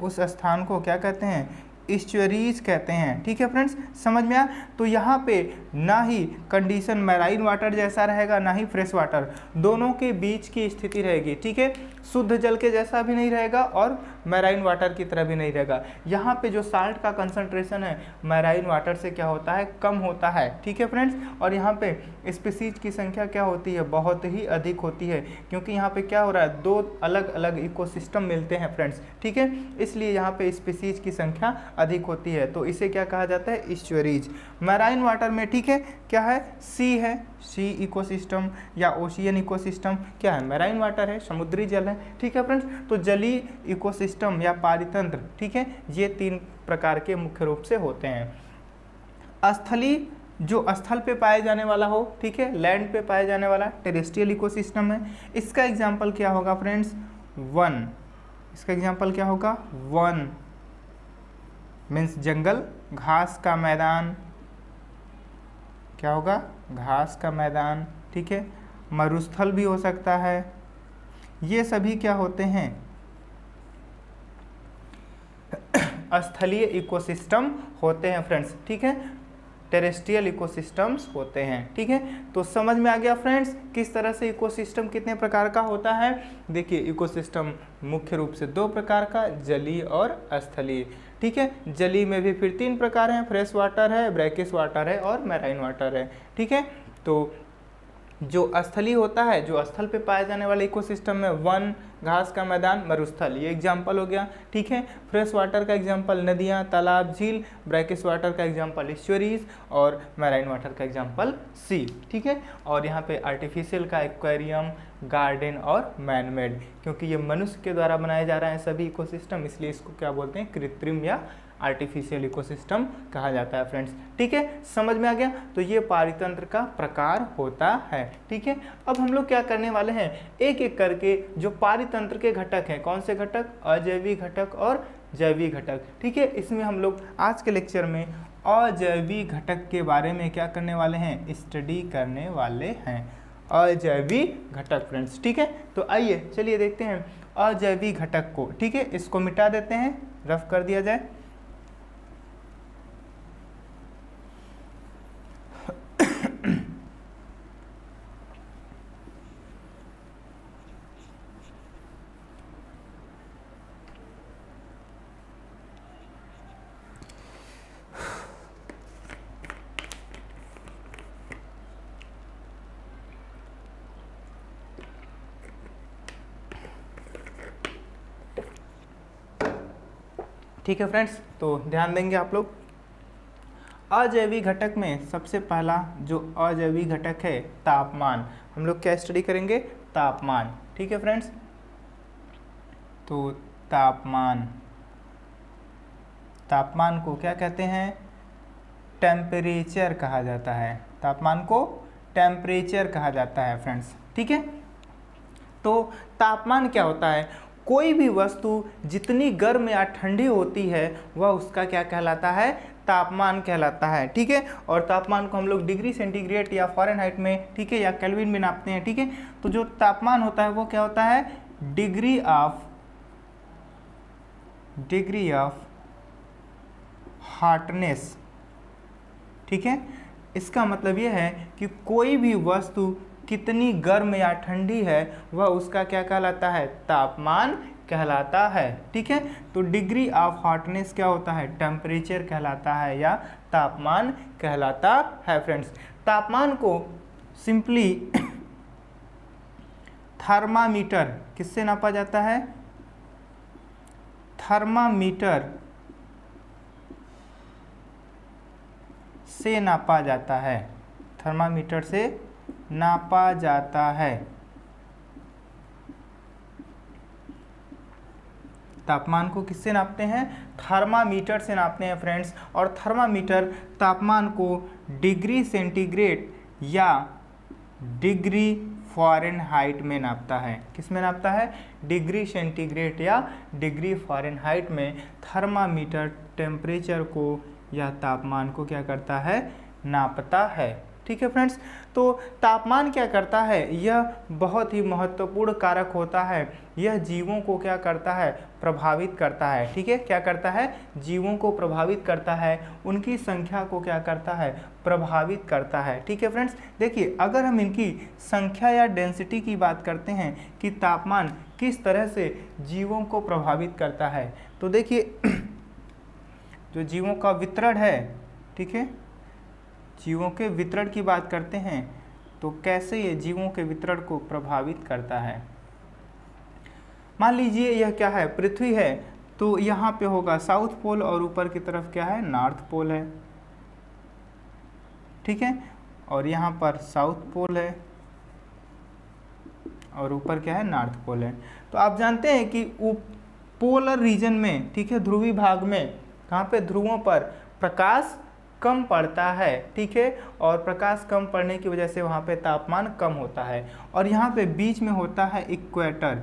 उस स्थान को क्या कहते हैं? इस्चुअरीज कहते हैं। ठीक है फ्रेंड्स, समझ में आया। तो यहाँ पे ना ही कंडीशन मैराइन वाटर जैसा रहेगा ना ही फ्रेश वाटर, दोनों के बीच की स्थिति रहेगी। ठीक है, शुद्ध जल के जैसा भी नहीं रहेगा और मैराइन वाटर की तरह भी नहीं रहेगा। यहाँ पे जो साल्ट का कंसंट्रेशन है मैराइन वाटर से क्या होता है, कम होता है। ठीक है फ्रेंड्स, और यहाँ पे स्पीसीज की संख्या क्या होती है, बहुत ही अधिक होती है, क्योंकि यहाँ पे क्या हो रहा है, दो अलग अलग इकोसिस्टम मिलते हैं फ्रेंड्स। ठीक है, इसलिए यहाँ पे स्पीसीज की संख्या अधिक होती है, तो इसे क्या कहा जाता है, इस्चुअरीज। मैराइन वाटर में ठीक है क्या है, सी है, सी इकोसिस्टम या ओशियन इकोसिस्टम क्या है, मैराइन वाटर है, समुद्री जल है। ठीक है फ्रेंड्स, तो जलीय इकोसिस्टम या पारितंत्र, ठीक है, ये 3 प्रकार के मुख्य रूप से होते हैं। स्थलीय, जो स्थल पे पाए जाने वाला हो, ठीक है, लैंड पे पाए जाने वाला टेरेस्ट्रियल इकोसिस्टम है। इसका एग्जाम्पल क्या होगा फ्रेंड्स, वन। इसका एग्जाम्पल क्या होगा, वन मीन्स जंगल, घास का मैदान, क्या होगा, घास का मैदान। ठीक है, मरुस्थल भी हो सकता है। ये सभी क्या होते हैं, स्थलीय इकोसिस्टम होते हैं फ्रेंड्स। ठीक है, टेरेस्ट्रियल इकोसिस्टम्स होते हैं। ठीक है, तो समझ में आ गया फ्रेंड्स किस तरह से इकोसिस्टम कितने प्रकार का होता है। देखिए, इकोसिस्टम मुख्य रूप से 2 प्रकार का, जलीय और स्थलीय। ठीक है, जलीय में भी फिर 3 प्रकार हैं, फ्रेश वाटर है, ब्रैकिश वाटर है और मैराइन वाटर है। ठीक है, तो जो स्थलीय होता है, जो स्थल पे पाए जाने वाले इकोसिस्टम में वन, घास का मैदान, मरुस्थल, ये एग्जाम्पल हो गया। ठीक है, फ्रेश वाटर का एग्जाम्पल नदियाँ, तालाब, झील, ब्रैकिश वाटर का एग्जाम्पल इस्चुअरीज और मैराइन वाटर का एग्जाम्पल सी। ठीक है, और यहाँ पे आर्टिफिशियल का एक्वेरियम, गार्डन और मैनमेड, क्योंकि ये मनुष्य के द्वारा बनाए जा रहे हैं सभी इकोसिस्टम, इसलिए इसको क्या बोलते हैं, कृत्रिम या आर्टिफिशियल इकोसिस्टम कहा जाता है फ्रेंड्स। ठीक है, समझ में आ गया। तो ये पारितंत्र का प्रकार होता है। ठीक है, अब हम लोग क्या करने वाले हैं, एक एक करके जो पारितंत्र के घटक हैं, कौन से घटक, अजैविक घटक और जैविक घटक। ठीक है, इसमें हम लोग आज के लेक्चर में अजैविक घटक के बारे में क्या करने वाले हैं, स्टडी करने वाले हैं, अजैविक घटक फ्रेंड्स। ठीक है, तो आइए चलिए देखते हैं अजैविक घटक को। ठीक है, इसको मिटा देते हैं, रफ कर दिया जाए। ठीक है फ्रेंड्स, तो ध्यान देंगे आप लोग। अजैविक घटक में सबसे पहला जो अजैविक घटक है, तापमान। हम लोग क्या स्टडी करेंगे, तापमान। ठीक है फ्रेंड्स, तो तापमान, तापमान को क्या कहते हैं, टेम्परेचर कहा जाता है। तापमान को टेम्परेचर कहा जाता है फ्रेंड्स। ठीक है, तो तापमान क्या होता है, कोई भी वस्तु जितनी गर्म या ठंडी होती है वह उसका क्या कहलाता है, तापमान कहलाता है। ठीक है, और तापमान को हम लोग डिग्री सेंटीग्रेड या फ़ारेनहाइट में, ठीक है, या केल्विन में नापते हैं। ठीक है, तो जो तापमान होता है वो क्या होता है, डिग्री ऑफ हॉटनेस। ठीक है, इसका मतलब ये है कि कोई भी वस्तु कितनी गर्म या ठंडी है वह उसका क्या कहलाता है, तापमान कहलाता है। ठीक है, तो डिग्री ऑफ हॉटनेस क्या होता है, टेम्परेचर कहलाता है या तापमान कहलाता है फ्रेंड्स। तापमान को सिंपली थर्मामीटर, किससे नापा जाता है, थर्मामीटर से नापा जाता है, थर्मामीटर से नापा जाता है। तापमान को किससे नापते हैं, थर्मामीटर से नापते हैं फ्रेंड्स। और थर्मामीटर तापमान को डिग्री सेंटीग्रेड या डिग्री फ़ारेनहाइट में नापता है। किस में नापता है, डिग्री सेंटीग्रेड या डिग्री फ़ारेनहाइट में थर्मामीटर टेम्परेचर को या तापमान को क्या करता है, नापता है। ठीक है फ्रेंड्स। तो तापमान क्या करता है, यह बहुत ही महत्वपूर्ण कारक होता है। यह जीवों को क्या करता है, प्रभावित करता है। ठीक है, क्या करता है, जीवों को प्रभावित करता है, उनकी संख्या को क्या करता है, प्रभावित करता है। ठीक है फ्रेंड्स, देखिए अगर हम इनकी संख्या या डेंसिटी की बात करते हैं कि तापमान किस तरह से जीवों को प्रभावित करता है, तो देखिए जो जीवों का वितरण है, ठीक है, जीवों के वितरण की बात करते हैं तो कैसे ये जीवों के वितरण को प्रभावित करता है। मान लीजिए यह क्या है, पृथ्वी है, तो यहाँ पे होगा साउथ पोल और ऊपर की तरफ क्या है, नॉर्थ पोल है। ठीक है, और यहाँ पर साउथ पोल है और ऊपर क्या है, नॉर्थ पोल है। तो आप जानते हैं कि पोलर रीजन में, ठीक है, ध्रुवी भाग में, कहाँ पे, ध्रुवों पर प्रकाश कम पड़ता है। ठीक है, और प्रकाश कम पड़ने की वजह से वहाँ पे तापमान कम होता है। और यहाँ पे बीच में होता है इक्वेटर,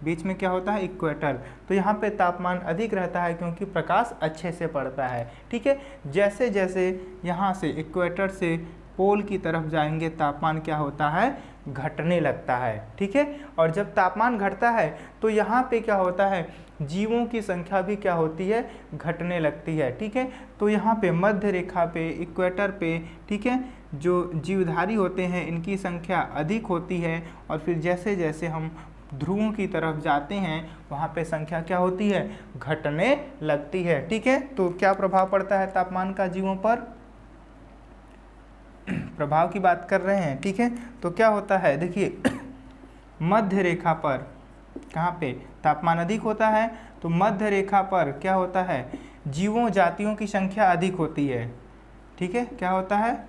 बीच में क्या होता है, इक्वेटर, तो यहाँ पे तापमान अधिक रहता है क्योंकि प्रकाश अच्छे से पड़ता है। ठीक है, जैसे जैसे यहाँ से इक्वेटर से पोल की तरफ जाएंगे तापमान क्या होता है, घटने लगता है। ठीक है, और जब तापमान घटता है तो यहाँ पे क्या होता है, जीवों की संख्या भी क्या होती है, घटने लगती है। ठीक है, तो यहाँ पे मध्य रेखा पे, इक्वेटर पे, ठीक है, जो जीवधारी होते हैं इनकी संख्या अधिक होती है, और फिर जैसे जैसे हम ध्रुवों की तरफ जाते हैं वहाँ पे संख्या क्या होती है, घटने लगती है। ठीक है, तो क्या प्रभाव पड़ता है तापमान का जीवों पर, प्रभाव की बात कर रहे हैं। ठीक है, तो क्या होता है, देखिए मध्य रेखा पर, कहाँ पे तापमान अधिक होता है, तो मध्य रेखा पर क्या होता है, जीवों जातियों की संख्या अधिक होती है। ठीक है, क्या होता है,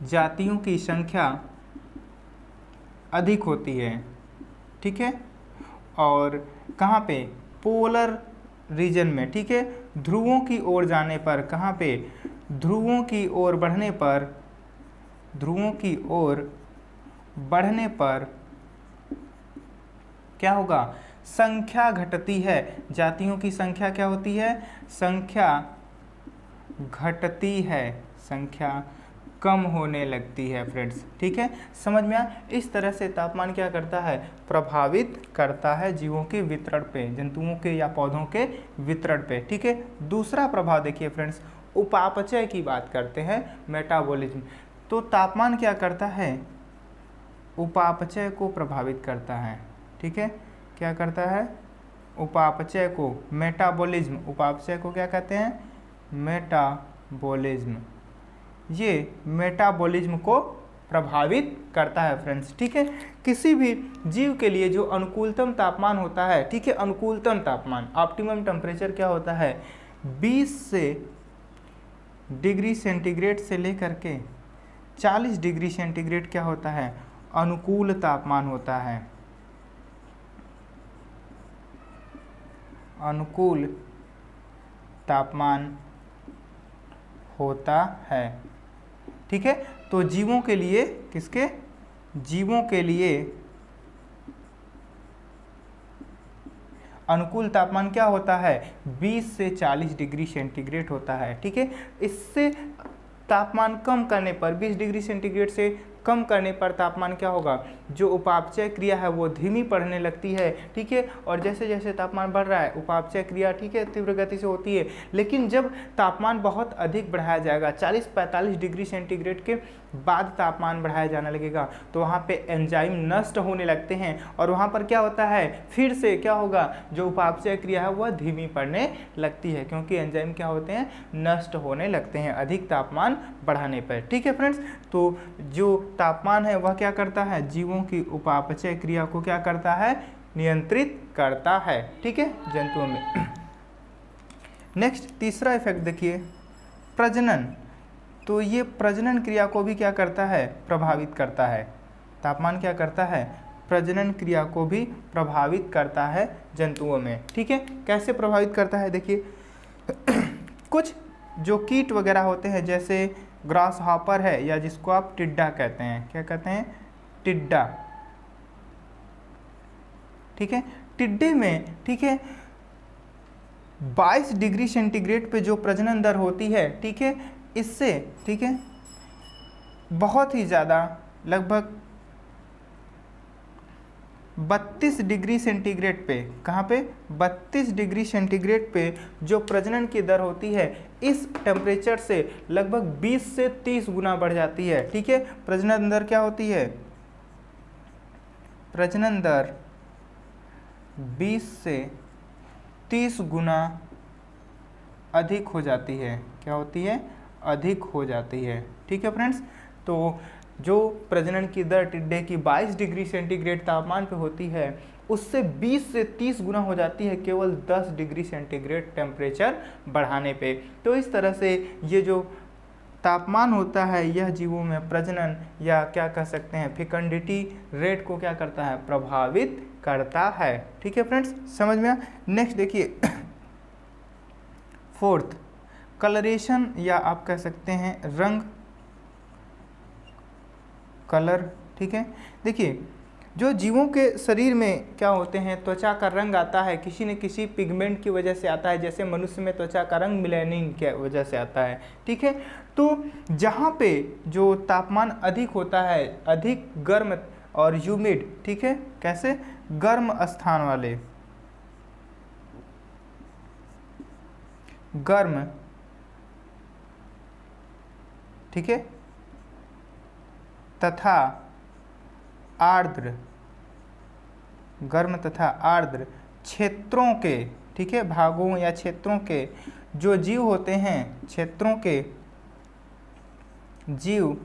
जातियों की संख्या अधिक होती है। ठीक है, और कहाँ पे, पोलर रीजन में। ठीक है, ध्रुवों की ओर जाने पर, कहाँ पे, ध्रुवों की ओर बढ़ने पर, ध्रुवों की ओर बढ़ने पर क्या होगा, संख्या घटती है, जातियों की संख्या क्या होती है, संख्या घटती है, संख्या कम होने लगती है फ्रेंड्स। ठीक है, समझ में आया, इस तरह से तापमान क्या करता है, प्रभावित करता है जीवों के वितरण पे, जंतुओं के या पौधों के वितरण पे। ठीक है, दूसरा प्रभाव देखिए फ्रेंड्स, उपापचय की बात करते हैं, मेटाबॉलिज्म। तो तापमान क्या करता है, उपापचय को प्रभावित करता है। ठीक है, क्या करता है, उपापचय को, मेटाबॉलिज्म, उपापचय को क्या कहते हैं, मेटाबॉलिज्म, ये मेटाबॉलिज्म को प्रभावित करता है फ्रेंड्स। ठीक है, किसी भी जीव के लिए जो अनुकूलतम तापमान होता है, ठीक है, अनुकूलतम तापमान, ऑप्टिमम टेम्परेचर क्या होता है, 20 से डिग्री सेंटीग्रेड से लेकर के 40 डिग्री सेंटीग्रेड क्या होता है, अनुकूल तापमान होता है, अनुकूल तापमान होता है। ठीक है, तो जीवों के लिए, किसके, जीवों के लिए अनुकूल तापमान क्या होता है, 20 से 40 डिग्री सेंटीग्रेड होता है। ठीक है, इससे तापमान कम करने पर, 20 डिग्री सेंटीग्रेड से कम करने पर तापमान क्या होगा, जो उपापचय क्रिया है वो धीमी पड़ने लगती है। ठीक है, और जैसे जैसे तापमान बढ़ रहा है उपापचय क्रिया, ठीक है, तीव्र गति से होती है। लेकिन जब तापमान बहुत अधिक बढ़ाया जाएगा, 40-45 डिग्री सेंटीग्रेड के बाद तापमान बढ़ाया जाने लगेगा, तो वहाँ पे एंजाइम नष्ट होने लगते हैं, और वहाँ पर क्या होता है, फिर से क्या होगा, जो उपापचय क्रिया है वह धीमी पड़ने लगती है, क्योंकि एंजाइम क्या होते हैं, नष्ट होने लगते हैं अधिक तापमान बढ़ाने पर। ठीक है फ्रेंड्स, तो जो तापमान है वह क्या करता है, जीवों की उपापचय क्रिया को क्या करता है, नियंत्रित करता है। ठीक है, जंतुओं में। नेक्स्ट तीसरा इफेक्ट देखिए, प्रजनन। तो ये प्रजनन क्रिया को भी क्या करता है, प्रभावित करता है। तापमान क्या करता है, प्रजनन क्रिया को भी प्रभावित करता है जंतुओं में। ठीक है, कैसे प्रभावित करता है, देखिए कुछ जो कीट वगैरह होते हैं, जैसे ग्रास हॉपर है, या जिसको आप टिड्डा कहते हैं, क्या कहते हैं, टिड्डा। ठीक है, टिड्डे में, ठीक है, 22 डिग्री सेंटीग्रेड पे जो प्रजनन दर होती है, ठीक है, इससे, ठीक है, बहुत ही ज़्यादा, लगभग 32 डिग्री सेंटीग्रेड पे, कहाँ पे 32 डिग्री सेंटीग्रेड पे जो प्रजनन की दर होती है इस टेम्परेचर से लगभग 20 से 30 गुना बढ़ जाती है। ठीक है, प्रजनन दर क्या होती है, प्रजनन दर 20 से 30 गुना अधिक हो जाती है। क्या होती है, अधिक हो जाती है। ठीक है फ्रेंड्स, तो जो प्रजनन की दर टिड्डे की 22 डिग्री सेंटीग्रेड तापमान पे होती है उससे 20 से 30 गुना हो जाती है केवल 10 डिग्री सेंटीग्रेड टेम्परेचर बढ़ाने पे। तो इस तरह से ये जो तापमान होता है यह जीवों में प्रजनन या क्या कह सकते हैं फेकंडिटी रेट को क्या करता है, प्रभावित करता है। ठीक है फ्रेंड्स, समझ में आया। नेक्स्ट देखिए फोर्थ, कलरेशन या आप कह सकते हैं रंग, कलर। ठीक है, देखिए जो जीवों के शरीर में क्या होते हैं, त्वचा का रंग आता है किसी न किसी पिगमेंट की वजह से आता है, जैसे मनुष्य में त्वचा का रंग मिलेनिन की वजह से आता है। ठीक है, तो जहाँ पे जो तापमान अधिक होता है, अधिक गर्म और ह्यूमिड, ठीक है, कैसे गर्म स्थान वाले, गर्म, ठीक है, तथा आर्द्र, गर्म तथा आर्द्र क्षेत्रों के, ठीक है, भागों या क्षेत्रों के जो जीव होते हैं, क्षेत्रों के जीव,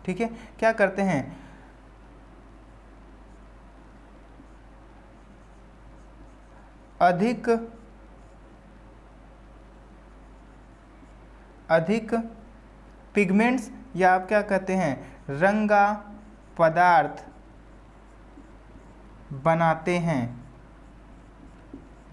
ठीक है, क्या करते हैं, अधिक पिगमेंट्स या आप क्या कहते हैं रंगा पदार्थ बनाते हैं,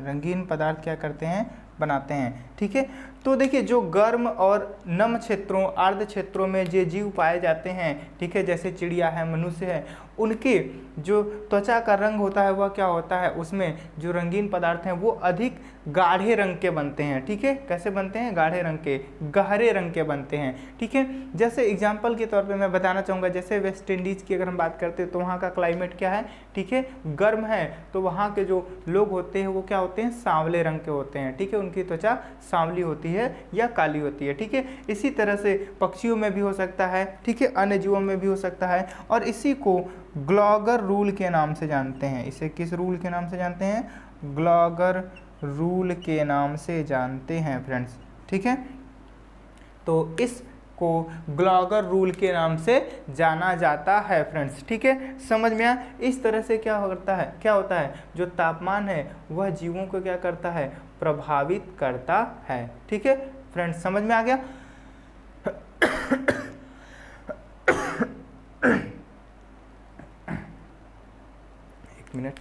रंगीन पदार्थ क्या करते हैं, बनाते हैं। ठीक है, तो देखिए जो गर्म और नम क्षेत्रों, आर्द्र क्षेत्रों में जो जीव पाए जाते हैं, ठीक है, जैसे चिड़िया है, मनुष्य है, उनके जो त्वचा का रंग होता है वह क्या होता है, उसमें जो रंगीन पदार्थ हैं वो अधिक गाढ़े रंग के बनते हैं। ठीक है, कैसे बनते हैं, गाढ़े रंग के, गहरे रंग के बनते हैं। ठीक है, जैसे एग्जाम्पल के तौर पे मैं बताना चाहूँगा, जैसे वेस्ट इंडीज़ की अगर हम बात करते हैं तो वहाँ का क्लाइमेट क्या है, ठीक है, गर्म है, तो वहाँ के जो लोग होते हैं वो क्या होते हैं, सांवले रंग के होते हैं। ठीक है, उनकी त्वचा सांवली होती है या काली होती है। ठीक है, इसी तरह से पक्षियों में भी हो सकता है, ठीक है, अन्य जीवों में भी हो सकता है, और इसी को ग्लॉगर रूल के नाम से जानते हैं। इसे किस रूल के नाम से जानते हैं, ग्लॉगर रूल के नाम से जानते हैं फ्रेंड्स। ठीक है, तो इस को ग्लॉगर रूल के नाम से जाना जाता है फ्रेंड्स। ठीक है, समझ में आया। इस तरह से क्या होता है जो तापमान है वह जीवों को क्या करता है, प्रभावित करता है। ठीक है फ्रेंड्स, समझ में आ गया। एक मिनट,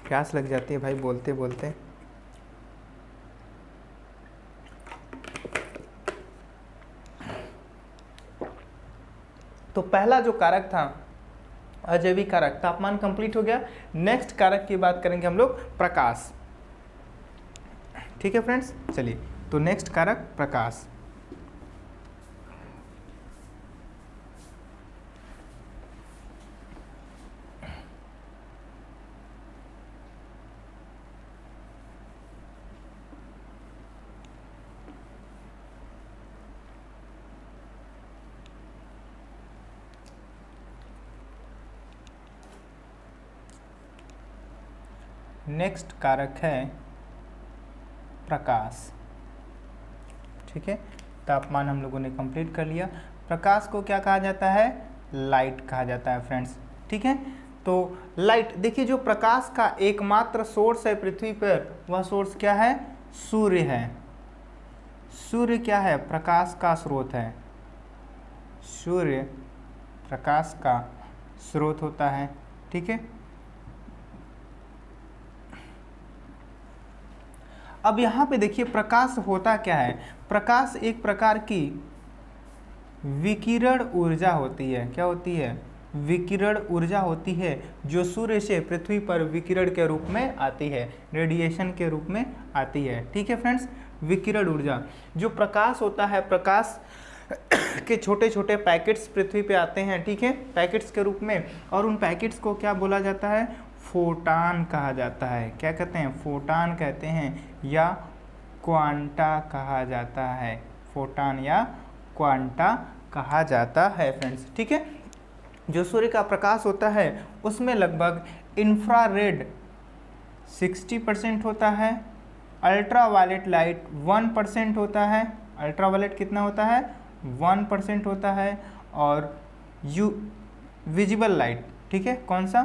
प्यास लग जाती है भाई बोलते बोलते। तो पहला जो कारक था अजैविक कारक, तापमान कंप्लीट हो गया। नेक्स्ट कारक की बात करेंगे हम लोग, प्रकाश। ठीक है फ्रेंड्स, चलिए, तो नेक्स्ट कारक प्रकाश। नेक्स्ट कारक है प्रकाश। ठीक है, तापमान हम लोगों ने कंप्लीट कर लिया। प्रकाश को क्या कहा जाता है, लाइट कहा जाता है फ्रेंड्स। ठीक है, तो लाइट, देखिए जो प्रकाश का एकमात्र सोर्स है पृथ्वी पर, वह सोर्स क्या है, सूर्य है। सूर्य क्या है, प्रकाश का स्रोत है। सूर्य प्रकाश का स्रोत होता है। ठीक है, अब यहाँ पे देखिए प्रकाश होता क्या है, प्रकाश एक प्रकार की विकिरण ऊर्जा होती है। क्या होती है, विकिरण ऊर्जा होती है जो सूर्य से पृथ्वी पर विकिरण के रूप में आती है, रेडिएशन के रूप में आती है। ठीक है फ्रेंड्स, विकिरण ऊर्जा, जो प्रकाश होता है, प्रकाश के छोटे छोटे पैकेट्स पृथ्वी पे आते हैं, ठीक है, पैकेट्स के रूप में, और उन पैकेट्स को क्या बोला जाता है, फोटान कहा जाता है। क्या कहते हैं, फोटान कहते हैं, या क्वांटा कहा जाता है, फोटान या क्वांटा कहा जाता है फ्रेंड्स, ठीक है। जो सूर्य का प्रकाश होता है उसमें लगभग इंफ्रारेड 60% होता है, अल्ट्रावायलेट लाइट 1% होता है, अल्ट्रावायलेट कितना होता है, 1% होता है, और विजिबल लाइट, ठीक है, कौन सा,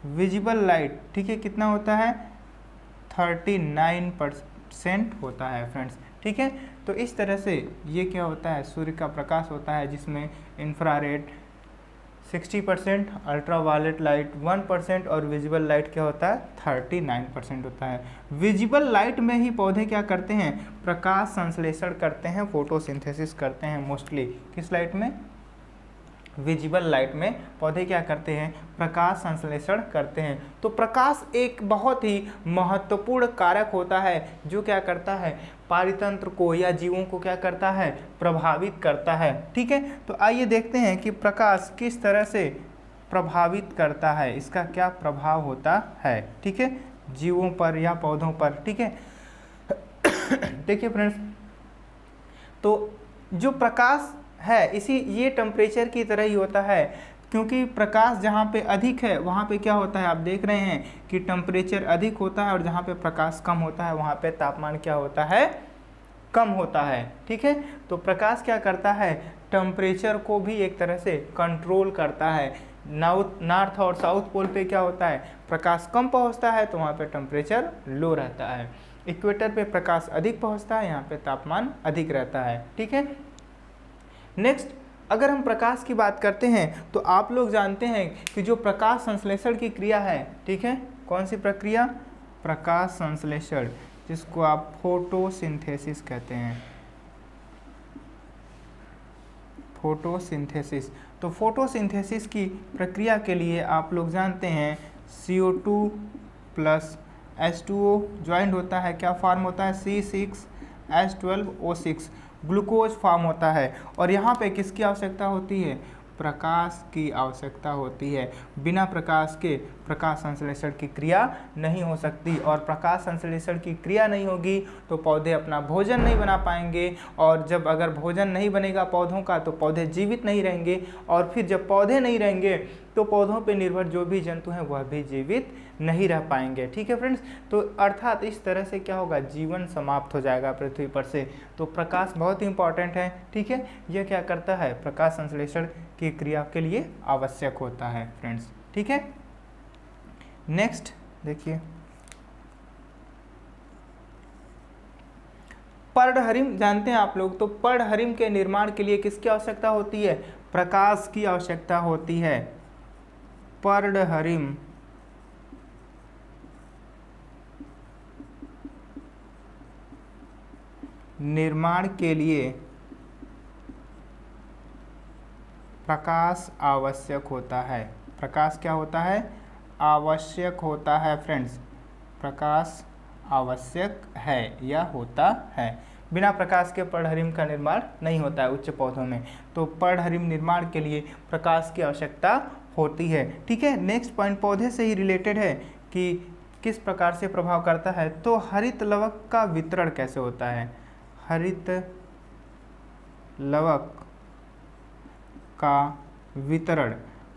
विजिबल लाइट, ठीक है, कितना होता है, 39% होता है फ्रेंड्स, ठीक है। तो इस तरह से ये क्या होता है, सूर्य का प्रकाश होता है जिसमें इंफ्रारेड 60%, अल्ट्रावायलेट लाइट 1% और विजिबल लाइट क्या होता है, 39% होता है। विजिबल लाइट में ही पौधे क्या करते हैं, प्रकाश संश्लेषण करते हैं, फोटोसिंथेसिस करते हैं मोस्टली। किस लाइट में, विजिबल लाइट में पौधे क्या करते हैं, प्रकाश संश्लेषण करते हैं। तो प्रकाश एक बहुत ही महत्वपूर्ण कारक होता है जो क्या करता है, पारितंत्र को या जीवों को क्या करता है, प्रभावित करता है, ठीक है। तो आइए देखते हैं कि प्रकाश किस तरह से प्रभावित करता है, इसका क्या प्रभाव होता है, ठीक है, जीवों पर या पौधों पर, ठीक है। देखिए फ्रेंड्स, तो जो प्रकाश है इसी ये टेम्परेचर की तरह ही होता है, क्योंकि प्रकाश जहाँ पे अधिक है वहाँ पे क्या होता है, आप देख रहे हैं कि टेम्परेचर अधिक होता है, और जहाँ पे प्रकाश कम होता है वहाँ पे तापमान क्या होता है, कम होता है, ठीक है। तो प्रकाश क्या करता है, टेम्परेचर को भी एक तरह से कंट्रोल करता है। नॉर्थ और साउथ पोल पे क्या होता है, प्रकाश कम पहुँचता है तो वहाँ पे टेम्परेचर लो रहता है, इक्वेटर पे प्रकाश अधिक पहुँचता है, यहाँ पे तापमान अधिक रहता है, ठीक है। नेक्स्ट, अगर हम प्रकाश की बात करते हैं तो आप लोग जानते हैं कि जो प्रकाश संश्लेषण की क्रिया है, ठीक है, कौन सी प्रक्रिया, प्रकाश संश्लेषण, जिसको आप फोटोसिंथेसिस कहते हैं, फोटोसिंथेसिस। तो फोटोसिंथेसिस की प्रक्रिया के लिए आप लोग जानते हैं CO2 प्लस H2O ज्वाइंट होता है, क्या फॉर्म होता है, C6H12O6 ग्लूकोज फॉर्म होता है। और यहाँ पे किसकी आवश्यकता होती है, प्रकाश की आवश्यकता होती है। बिना प्रकाश के प्रकाश संश्लेषण की क्रिया नहीं हो सकती, और प्रकाश संश्लेषण की क्रिया नहीं होगी तो पौधे अपना भोजन नहीं बना पाएंगे, और जब अगर भोजन नहीं बनेगा पौधों का तो पौधे जीवित नहीं रहेंगे, और फिर जब पौधे नहीं रहेंगे तो पौधों पर निर्भर जो भी जंतु हैं वह भी जीवित नहीं रह पाएंगे, ठीक है फ्रेंड्स। तो अर्थात इस तरह से क्या होगा, जीवन समाप्त हो जाएगा पृथ्वी पर से। तो प्रकाश बहुत ही इंपॉर्टेंट है, ठीक है, यह क्या करता है, प्रकाश संश्लेषण की क्रिया के लिए आवश्यक होता है फ्रेंड्स, ठीक है। नेक्स्ट देखिए, पर्णहरिम जानते हैं आप लोग, तो पर्णहरिम के निर्माण के लिए किसकी आवश्यकता होती है, प्रकाश की आवश्यकता होती है। पर्णहरिम निर्माण के लिए प्रकाश आवश्यक होता है, प्रकाश क्या होता है, आवश्यक होता है फ्रेंड्स, प्रकाश आवश्यक है या होता है। बिना प्रकाश के पर्णहरिम का निर्माण नहीं होता है उच्च पौधों में, तो पर्णहरिम निर्माण के लिए प्रकाश की आवश्यकता होती है, ठीक है। नेक्स्ट पॉइंट पौधे से ही रिलेटेड है कि किस प्रकार से प्रभाव करता है, तो हरित लवक का वितरण कैसे होता है, हरित लवक का वितरण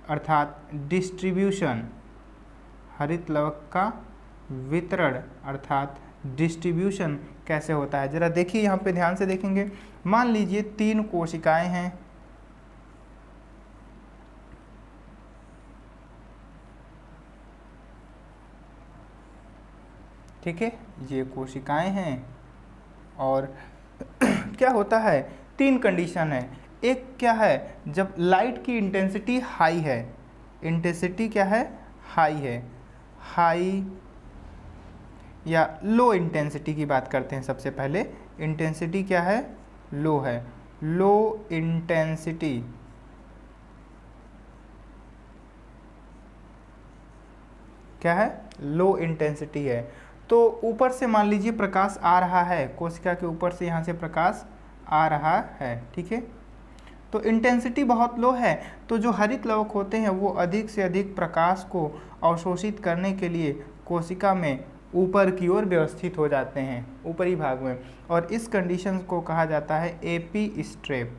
अर्थात डिस्ट्रीब्यूशन, हरित लवक का वितरण अर्थात डिस्ट्रीब्यूशन कैसे होता है, जरा देखिए यहाँ पे ध्यान से देखेंगे। मान लीजिए 3 कोशिकाएं हैं, ठीक है, ये कोशिकाएं हैं, और क्या होता है, 3 कंडीशन है। एक क्या है, जब लाइट की इंटेंसिटी हाई है, इंटेंसिटी क्या है, हाई है, हाई या लो इंटेंसिटी की बात करते हैं सबसे पहले। इंटेंसिटी क्या है, लो है, लो इंटेंसिटी क्या है, लो इंटेंसिटी है। तो ऊपर से मान लीजिए प्रकाश आ रहा है, कोशिका के ऊपर से यहाँ से प्रकाश आ रहा है, ठीक है। तो इंटेंसिटी बहुत लो है, तो जो हरित लवक होते हैं वो अधिक से अधिक प्रकाश को अवशोषित करने के लिए कोशिका में ऊपर की ओर व्यवस्थित हो जाते हैं, ऊपरी भाग में, और इस कंडीशन को कहा जाता है एपी स्ट्रेप।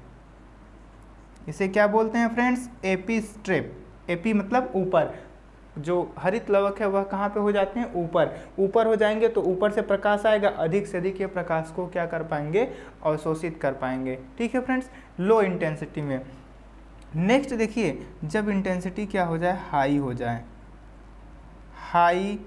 इसे क्या बोलते हैं फ्रेंड्स? AP strap. एपी मतलब ऊपर, जो हरित लवक है वह कहाँ पे हो जाते हैं? ऊपर। ऊपर हो जाएंगे तो ऊपर से प्रकाश आएगा, अधिक से अधिक ये प्रकाश को क्या कर पाएंगे? अवशोषित कर पाएंगे, ठीक है फ्रेंड्स, लो इंटेंसिटी में। नेक्स्ट देखिए, जब इंटेंसिटी क्या हो जाए? हाई हो जाए, हाई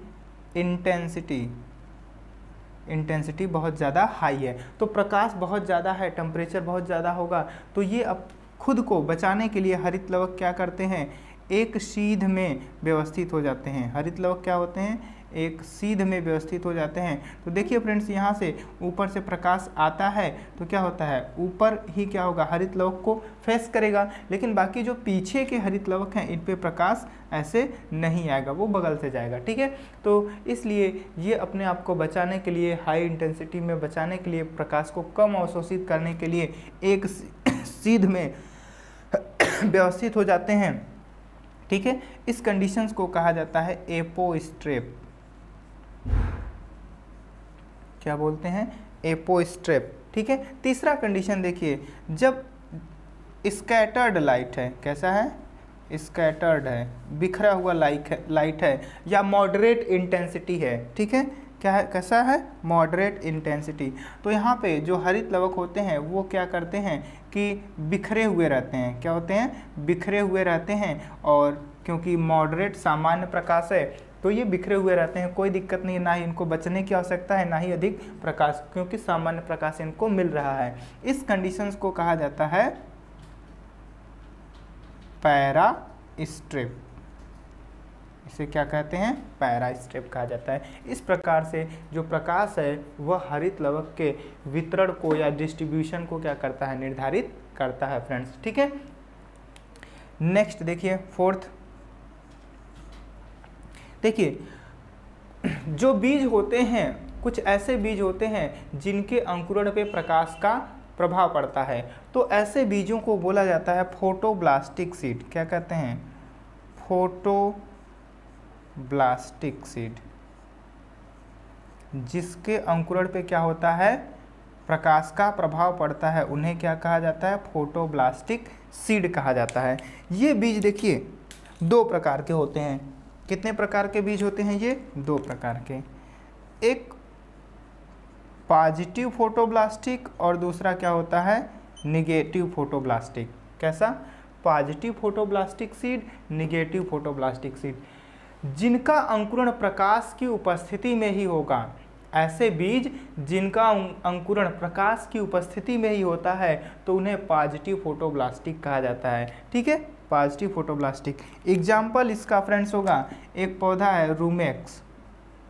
इंटेंसिटी बहुत ज़्यादा हाई है, तो प्रकाश बहुत ज़्यादा है, टेम्परेचर बहुत ज़्यादा होगा, तो ये अब खुद को बचाने के लिए हरित लवक क्या करते हैं? एक सीध में व्यवस्थित हो जाते हैं। हरित लवक क्या होते हैं? एक सीध में व्यवस्थित हो जाते हैं। तो देखिए फ्रेंड्स, यहाँ से ऊपर से प्रकाश आता है तो क्या होता है? ऊपर ही क्या होगा? हरित लवक को फेस करेगा, लेकिन बाकी जो पीछे के हरित लवक हैं इन पे प्रकाश ऐसे नहीं आएगा, वो बगल से जाएगा, ठीक है। तो इसलिए ये अपने आप को बचाने के लिए, हाई इंटेंसिटी में बचाने के लिए, प्रकाश को कम अवशोषित करने के लिए एक सीध में व्यवस्थित हो जाते हैं, ठीक है। इस कंडीशंस को कहा जाता है एपोस्ट्रेप। क्या बोलते हैं? एपोस्ट्रेप, ठीक है। तीसरा कंडीशन देखिए, जब स्कैटर्ड लाइट है, कैसा है? स्कैटर्ड है, बिखरा हुआ लाइट है, या मॉडरेट इंटेंसिटी है, ठीक है। क्या है? कैसा है? Moderate intensity. तो यहाँ पे जो हरित लवक होते हैं वो क्या करते हैं कि बिखरे हुए रहते हैं। क्या होते हैं? बिखरे हुए रहते हैं, और क्योंकि मॉडरेट सामान्य प्रकाश है तो ये बिखरे हुए रहते हैं, कोई दिक्कत नहीं, ना ही इनको बचने की आवश्यकता है, ना ही अधिक प्रकाश, क्योंकि सामान्य प्रकाश इनको मिल रहा है। इस कंडीशंस को कहा जाता है पैरा स्ट्रिप। इसे क्या कहते हैं? पैरा स्ट्रिप कहा जाता है। इस प्रकार से जो प्रकाश है वह हरित लवक के वितरण को या डिस्ट्रीब्यूशन को क्या करता है? निर्धारित करता है फ्रेंड्स, ठीक है। नेक्स्ट देखिए, फोर्थ देखिए, जो बीज होते हैं, कुछ ऐसे बीज होते हैं जिनके अंकुरण पे प्रकाश का प्रभाव पड़ता है, तो ऐसे बीजों को बोला जाता है फोटोब्लास्टिक सीड। क्या कहते हैं? फोटोब्लास्टिक सीड। जिसके अंकुरण पे क्या होता है? प्रकाश का प्रभाव पड़ता है, उन्हें क्या कहा जाता है? फोटोब्लास्टिक सीड कहा जाता है। ये बीज देखिए 2 प्रकार के होते हैं। कितने प्रकार के बीज होते हैं ये? 2 प्रकार के। एक पॉजिटिव फोटोब्लास्टिक और दूसरा क्या होता है? Negative photoblastic. कैसा? Positive photoblastic seed, negative photoblastic seed. जिनका अंकुरण प्रकाश की उपस्थिति में ही होगा, ऐसे बीज जिनका अंकुरण प्रकाश की उपस्थिति में ही होता है तो उन्हें पॉजिटिव फोटोब्लास्टिक कहा जाता है, ठीक है। पॉजिटिव फोटोब्लास्टिक एग्जाम्पल इसका फ्रेंड्स होगा, एक पौधा है रूमेक्स,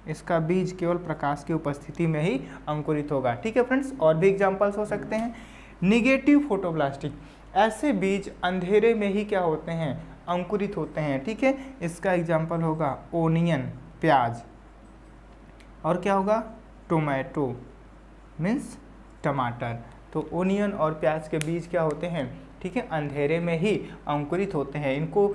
इसका बीज केवल प्रकाश की उपस्थिति में ही अंकुरित होगा, ठीक है फ्रेंड्स। और भी एग्जाम्पल्स हो सकते हैं। निगेटिव फोटोब्लास्टिक, ऐसे बीज अंधेरे में ही क्या होते हैं? अंकुरित होते हैं, ठीक है। इसका एग्जाम्पल होगा ओनियन, प्याज, और क्या होगा? टोमेटो मीन्स टमाटर। तो ओनियन और प्याज के बीज क्या होते हैं? ठीक है, अंधेरे में ही अंकुरित होते हैं। इनको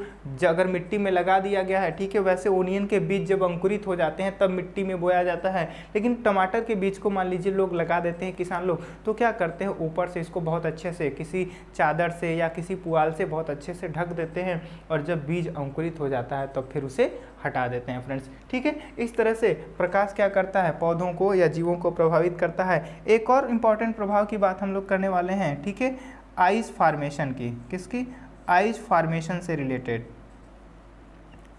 अगर मिट्टी में लगा दिया गया है, ठीक है, वैसे ओनियन के बीज जब अंकुरित हो जाते हैं तब मिट्टी में बोया जाता है, लेकिन टमाटर के बीज को मान लीजिए लोग लगा देते हैं, किसान लोग, तो क्या करते हैं ऊपर से इसको बहुत अच्छे से किसी चादर से या किसी पुआल से बहुत अच्छे से ढक देते हैं, और जब बीज अंकुरित हो जाता है तब फिर उसे हटा देते हैं फ्रेंड्स, ठीक है। इस तरह से प्रकाश क्या करता है? पौधों को या जीवों को प्रभावित करता है। एक और इम्पॉर्टेंट प्रभाव की बात हम लोग करने वाले हैं, ठीक है, आइस फॉर्मेशन की। किसकी? आइस फॉर्मेशन से रिलेटेड,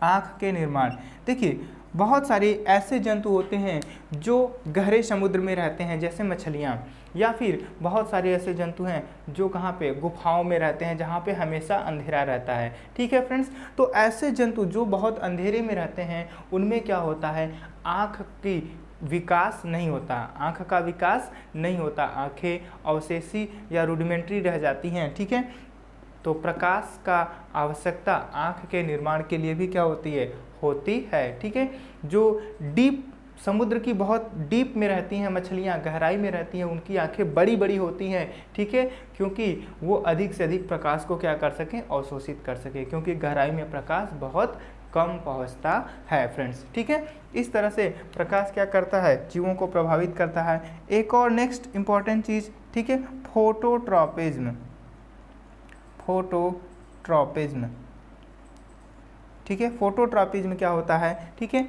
आँख के निर्माण। देखिए बहुत सारे ऐसे जंतु होते हैं जो गहरे समुद्र में रहते हैं, जैसे मछलियाँ, या फिर बहुत सारे ऐसे जंतु हैं जो कहाँ पे? गुफाओं में रहते हैं, जहाँ पे हमेशा अंधेरा रहता है, ठीक है फ्रेंड्स। तो ऐसे जंतु जो बहुत अंधेरे में रहते हैं उनमें क्या होता है? आँख की विकास नहीं होता, आँख का विकास नहीं होता, आँखें अवशेषी या रूडिमेंट्री रह जाती हैं, ठीक है। तो प्रकाश का आवश्यकता आँख के निर्माण के लिए भी क्या होती है? होती है, ठीक है। जो डीप समुद्र की बहुत डीप में रहती हैं मछलियाँ, गहराई में रहती हैं, उनकी आंखें बड़ी बड़ी होती हैं, ठीक है, क्योंकि वो अधिक से अधिक प्रकाश को क्या कर सकें, अवशोषित कर सकें, क्योंकि गहराई में प्रकाश बहुत कम पहुंचता है फ्रेंड्स, ठीक है। इस तरह से प्रकाश क्या करता है, जीवों को प्रभावित करता है। एक और नेक्स्ट इंपॉर्टेंट चीज़, ठीक है, फोटोट्रॉपिज्म। फोटोट्रॉपिज्म, ठीक है, फोटोट्रॉपिज्म क्या होता है, ठीक है,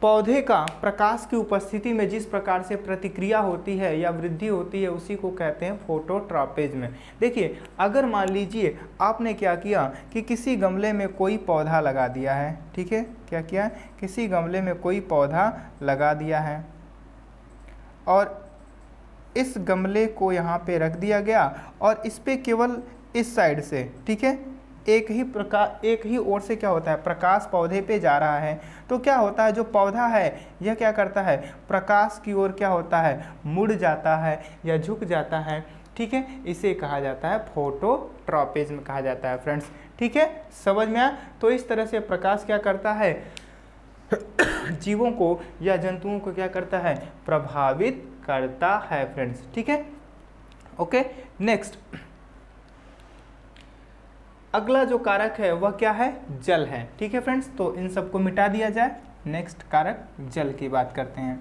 पौधे का प्रकाश की उपस्थिति में जिस प्रकार से प्रतिक्रिया होती है या वृद्धि होती है उसी को कहते हैं फोटोट्रॉपिज्म। देखिए, अगर मान लीजिए आपने क्या किया कि किसी गमले में कोई पौधा लगा दिया है, ठीक है, क्या किया, किसी गमले में कोई पौधा लगा दिया है और इस गमले को यहाँ पे रख दिया गया और इस पे केवल इस साइड से, ठीक है, एक ही ओर से क्या होता है, प्रकाश पौधे पे जा रहा है, तो क्या होता है, जो पौधा है यह क्या करता है, प्रकाश की ओर क्या होता है, मुड़ जाता है या झुक जाता है, ठीक है, इसे कहा जाता है फोटोट्रॉपिज्म कहा जाता है फ्रेंड्स, ठीक है, समझ में आया। तो इस तरह से प्रकाश क्या करता है जीवों को या जंतुओं को क्या करता है, प्रभावित करता है फ्रेंड्स, ठीक है, ओके। नेक्स्ट अगला जो कारक है वह क्या है, जल है, ठीक है फ्रेंड्स। तो इन सबको मिटा दिया जाए, नेक्स्ट कारक जल की बात करते हैं।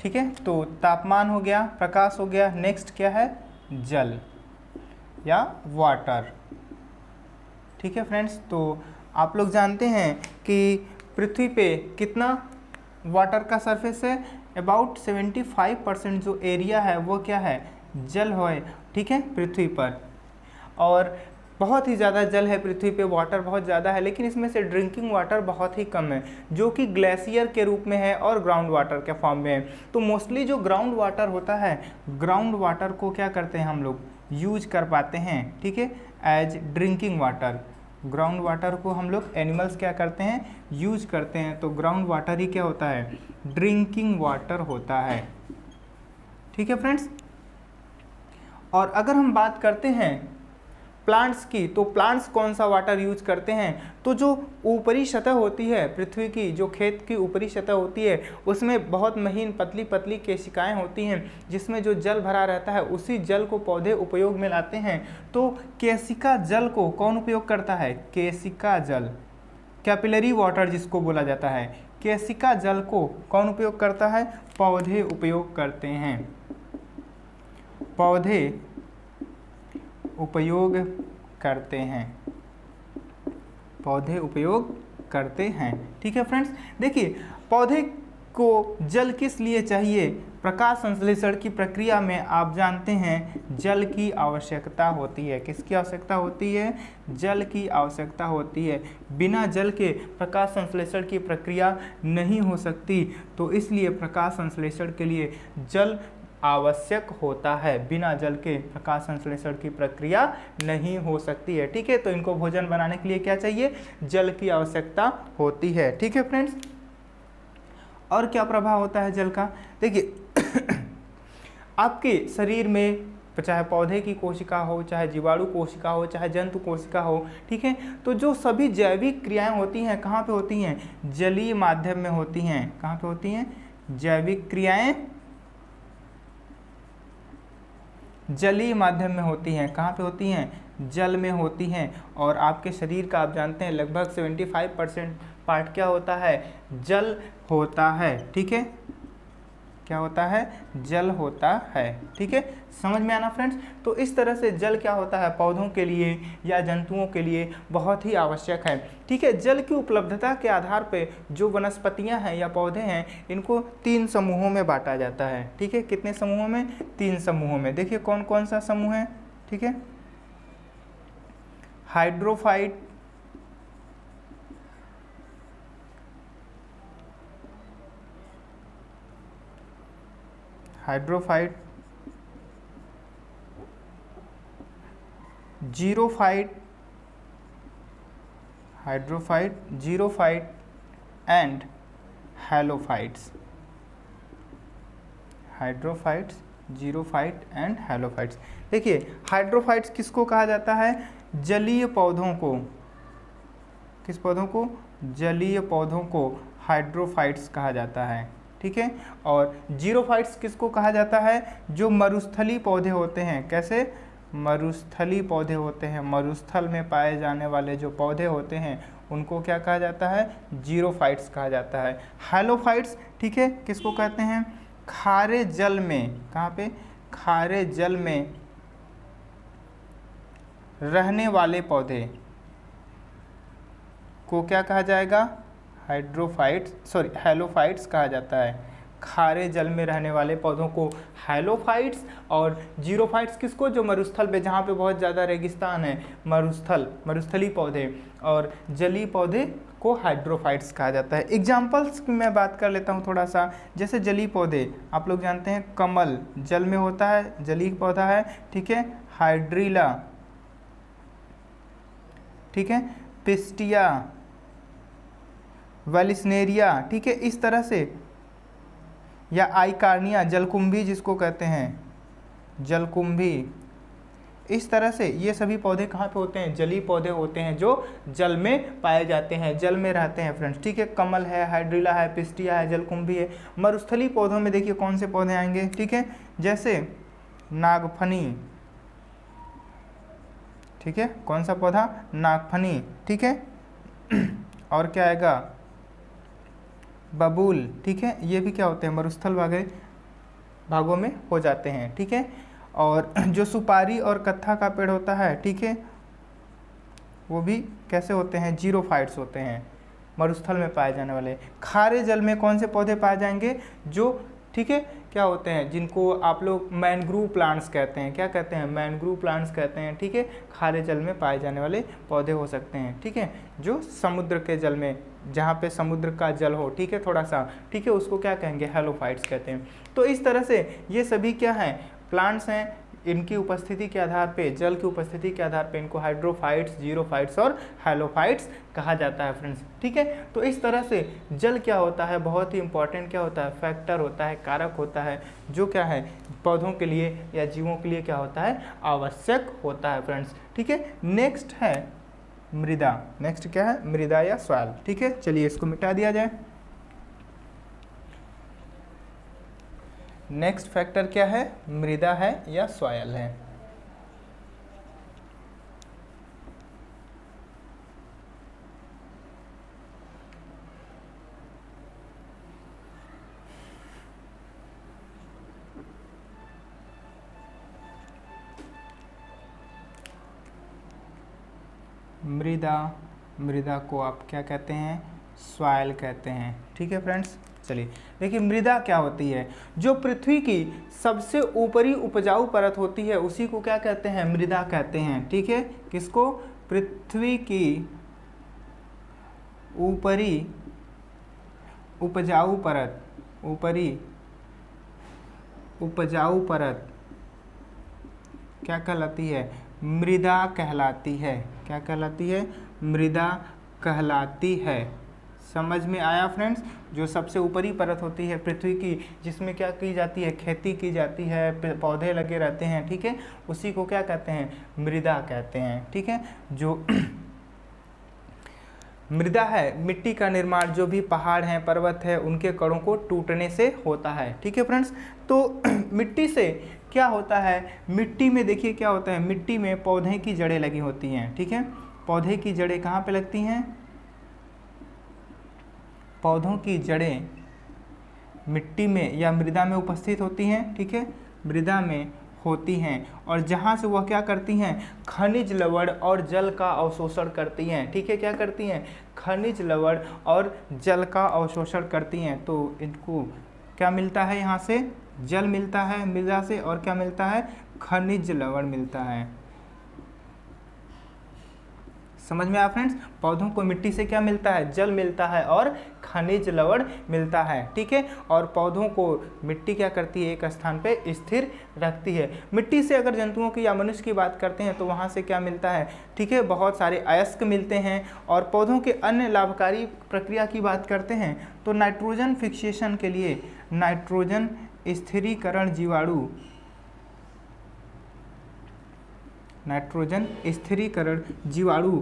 ठीक है, तो तापमान हो गया, प्रकाश हो गया, नेक्स्ट क्या है, जल या वाटर, ठीक है फ्रेंड्स। तो आप लोग जानते हैं कि पृथ्वी पे कितना वाटर का सरफेस है, अबाउट 75% जो एरिया है वो क्या है, जल है, ठीक है, पृथ्वी पर। और बहुत ही ज़्यादा जल है पृथ्वी पे, वाटर बहुत ज़्यादा है, लेकिन इसमें से ड्रिंकिंग वाटर बहुत ही कम है, जो कि ग्लेशियर के रूप में है और ग्राउंड वाटर के फॉर्म में है। तो मोस्टली जो ग्राउंड वाटर होता है, ग्राउंड वाटर को क्या करते हैं हम लोग, यूज कर पाते हैं, ठीक है, as drinking water. Ground water को हम लोग एनिमल्स क्या करते हैं, यूज करते हैं, तो ग्राउंड वाटर ही क्या होता है, ड्रिंकिंग वाटर होता है, ठीक है फ्रेंड्स। और अगर हम बात करते हैं प्लांट्स की, तो प्लांट्स कौन सा वाटर यूज करते हैं, तो जो ऊपरी सतह होती है पृथ्वी की, जो खेत की ऊपरी सतह होती है, उसमें बहुत महीन पतली पतली केशिकाएं होती हैं, जिसमें जो जल भरा रहता है उसी जल को पौधे उपयोग में लाते हैं। तो केशिका जल को कौन उपयोग करता है, केशिका जल, कैपिलरी वाटर जिसको बोला जाता है, केशिका जल को कौन उपयोग करता है, पौधे उपयोग करते हैं, पौधे उपयोग करते हैं, पौधे उपयोग करते हैं, ठीक है फ्रेंड्स। देखिए, पौधे को जल किस लिए चाहिए, प्रकाश संश्लेषण की प्रक्रिया में आप जानते हैं जल की आवश्यकता होती है, किसकी आवश्यकता होती है, जल की आवश्यकता होती है। बिना जल के प्रकाश संश्लेषण की प्रक्रिया नहीं हो सकती, तो इसलिए प्रकाश संश्लेषण के लिए जल आवश्यक होता है, बिना जल के प्रकाश संश्लेषण की प्रक्रिया नहीं हो सकती है, ठीक है। तो इनको भोजन बनाने के लिए क्या चाहिए, जल की आवश्यकता होती है, ठीक है फ्रेंड्स। और क्या प्रभाव होता है जल का, देखिए आपके शरीर में चाहे पौधे की कोशिका हो, चाहे जीवाणु कोशिका हो, चाहे जंतु कोशिका हो, ठीक है, तो जो सभी जैविक क्रियाएं होती हैं कहाँ पे होती हैं, जलीय माध्यम में होती हैं, कहाँ पे होती हैं, जैविक क्रियाएं जलीय माध्यम में होती हैं, कहाँ पे होती हैं, जल में होती हैं। और आपके शरीर का आप जानते हैं लगभग 75% पार्ट क्या होता है, जल होता है, ठीक है, क्या होता है, जल होता है, ठीक है, समझ में आना फ्रेंड्स। तो इस तरह से जल क्या होता है, पौधों के लिए या जंतुओं के लिए बहुत ही आवश्यक है, ठीक है। जल की उपलब्धता के आधार पे जो वनस्पतियां हैं या पौधे हैं, इनको 3 समूहों में बांटा जाता है, ठीक है, कितने समूहों में, 3 समूहों में। देखिए कौन कौन सा समूह है, ठीक है, hydrophyte, hydrophyte, xerophyte, hydrophyte, xerophyte and halophytes. Hydrophytes, xerophyte and halophytes. देखिए हाइड्रोफाइट्स किसको कहा जाता है? जलीय पौधों को। किस पौधों को? जलीय पौधों को हाइड्रोफाइट्स कहा जाता है, ठीक है। और जीरोफाइट्स किसको कहा जाता है? जो मरुस्थली पौधे होते हैं। कैसे? मरुस्थली पौधे होते हैं, मरुस्थल में पाए जाने वाले जो पौधे होते हैं उनको क्या कहा जाता है? जीरोफाइट्स कहा जाता है। हैलोफाइट्स, ठीक है, किसको कहते हैं? खारे जल में, कहाँ पे? खारे जल में रहने वाले पौधे को क्या कहा जाएगा? हैलोफाइट्स कहा जाता है। खारे जल में रहने वाले पौधों को हैलोफाइट्स, और जीरोफाइट्स किसको? जो मरुस्थल पे, जहाँ पे बहुत ज़्यादा रेगिस्तान है, मरुस्थली पौधे, और जलीय पौधे को हाइड्रोफाइट्स कहा जाता है। एग्जाम्पल्स की मैं बात कर लेता हूँ थोड़ा सा। जैसे जलीय पौधे आप लोग जानते हैं, कमल जल में होता है, जलीय पौधा है, ठीक है। हाइड्रीला, ठीक है। पिस्टिया, वेलिस्नेरिया, ठीक है, इस तरह से। या आइकार्निया, जलकुंभी जिसको कहते हैं, जलकुंभी, इस तरह से ये सभी पौधे कहाँ पे होते हैं? जलीय पौधे होते हैं जो जल में पाए जाते हैं, जल में रहते हैं फ्रेंड्स, ठीक है। कमल है, हाइड्रीला है, पिस्टिया है, जलकुंभी है। मरुस्थली पौधों में देखिए कौन से पौधे आएंगे, ठीक है। जैसे नागफनी, ठीक है, कौन सा पौधा? नागफनी, ठीक है। और क्या आएगा? बबूल, ठीक है, ये भी क्या होते हैं? मरुस्थल भागों में हो जाते हैं, ठीक है। और जो सुपारी और कत्था का पेड़ होता है, ठीक है, वो भी कैसे होते हैं? जीरोफाइट्स होते हैं, मरुस्थल में पाए जाने वाले। खारे जल में कौन से पौधे पाए जाएंगे? जो, ठीक है, क्या होते हैं? जिनको आप लोग मैनग्रूव प्लांट्स कहते हैं। क्या कहते हैं? मैनग्रूव प्लांट्स कहते हैं, ठीक है। खारे जल में पाए जाने वाले पौधे हो सकते हैं, ठीक है। जो समुद्र के जल में, जहाँ पे समुद्र का जल हो, ठीक है, थोड़ा सा, ठीक है, उसको क्या कहेंगे? हैलोफाइट्स कहते हैं। तो इस तरह से ये सभी क्या हैं? प्लांट्स हैं। इनकी उपस्थिति के आधार पे, जल की उपस्थिति के आधार पे इनको हाइड्रोफाइट्स, जीरोफाइट्स और हैलोफाइट्स कहा जाता है फ्रेंड्स, ठीक है। तो इस तरह से जल क्या होता है? बहुत ही इंपॉर्टेंट क्या होता है? फैक्टर होता है, कारक होता है, जो क्या है? पौधों के लिए या जीवों के लिए क्या होता है? आवश्यक होता है फ्रेंड्स, ठीक है। नेक्स्ट है मृदा। नेक्स्ट क्या है? मृदा या सॉइल, ठीक है। चलिए इसको मिटा दिया जाए। नेक्स्ट फैक्टर क्या है? मृदा है या सॉइल है। मृदा को आप क्या कहते हैं? सॉइल कहते हैं, ठीक है फ्रेंड्स। चलिए देखिए मृदा क्या होती है? जो पृथ्वी की सबसे ऊपरी उपजाऊ परत होती है उसी को क्या कहते हैं? मृदा कहते हैं, ठीक है। किसको? पृथ्वी की ऊपरी उपजाऊ परत, ऊपरी उपजाऊ परत क्या कहलाती है? मृदा कहलाती है। क्या कहलाती है? मृदा कहलाती है। समझ में आया फ्रेंड्स? जो सबसे ऊपरी परत होती है पृथ्वी की, जिसमें क्या की जाती है? खेती की जाती है, पौधे लगे रहते हैं, ठीक है, उसी को क्या कहते हैं? मृदा कहते हैं, ठीक है। जो मृदा है, मिट्टी का निर्माण जो भी पहाड़ हैं, पर्वत है, उनके कणों को टूटने से होता है, ठीक है फ्रेंड्स। तो मिट्टी से क्या होता है? मिट्टी में देखिए क्या होता है? मिट्टी में पौधे की जड़ें लगी होती हैं, ठीक है। पौधे की जड़ें कहाँ पे लगती हैं? पौधों की जड़ें मिट्टी में या मृदा में उपस्थित होती हैं, ठीक है, मृदा में होती हैं। और जहाँ से वह क्या करती हैं? खनिज लवण और जल का अवशोषण करती हैं, ठीक है। क्या करती हैं? खनिज लवण और जल का अवशोषण करती हैं। तो इनको क्या मिलता है? यहाँ से जल मिलता है मृदा से, और क्या मिलता है? खनिज लवण मिलता है। समझ में आया फ्रेंड्स। पौधों को मिट्टी से क्या मिलता है, जल मिलता है और खनिज लवण मिलता है, ठीक है। और पौधों को मिट्टी क्या करती है, एक स्थान पे स्थिर रखती है। मिट्टी से अगर जंतुओं की या मनुष्य की बात करते हैं तो वहाँ से क्या मिलता है, ठीक है, बहुत सारे अयस्क मिलते हैं। और पौधों के अन्य लाभकारी प्रक्रिया की बात करते हैं तो नाइट्रोजन फिक्सेशन के लिए नाइट्रोजन स्थिरीकरण जीवाणु, नाइट्रोजन स्थिरीकरण जीवाणु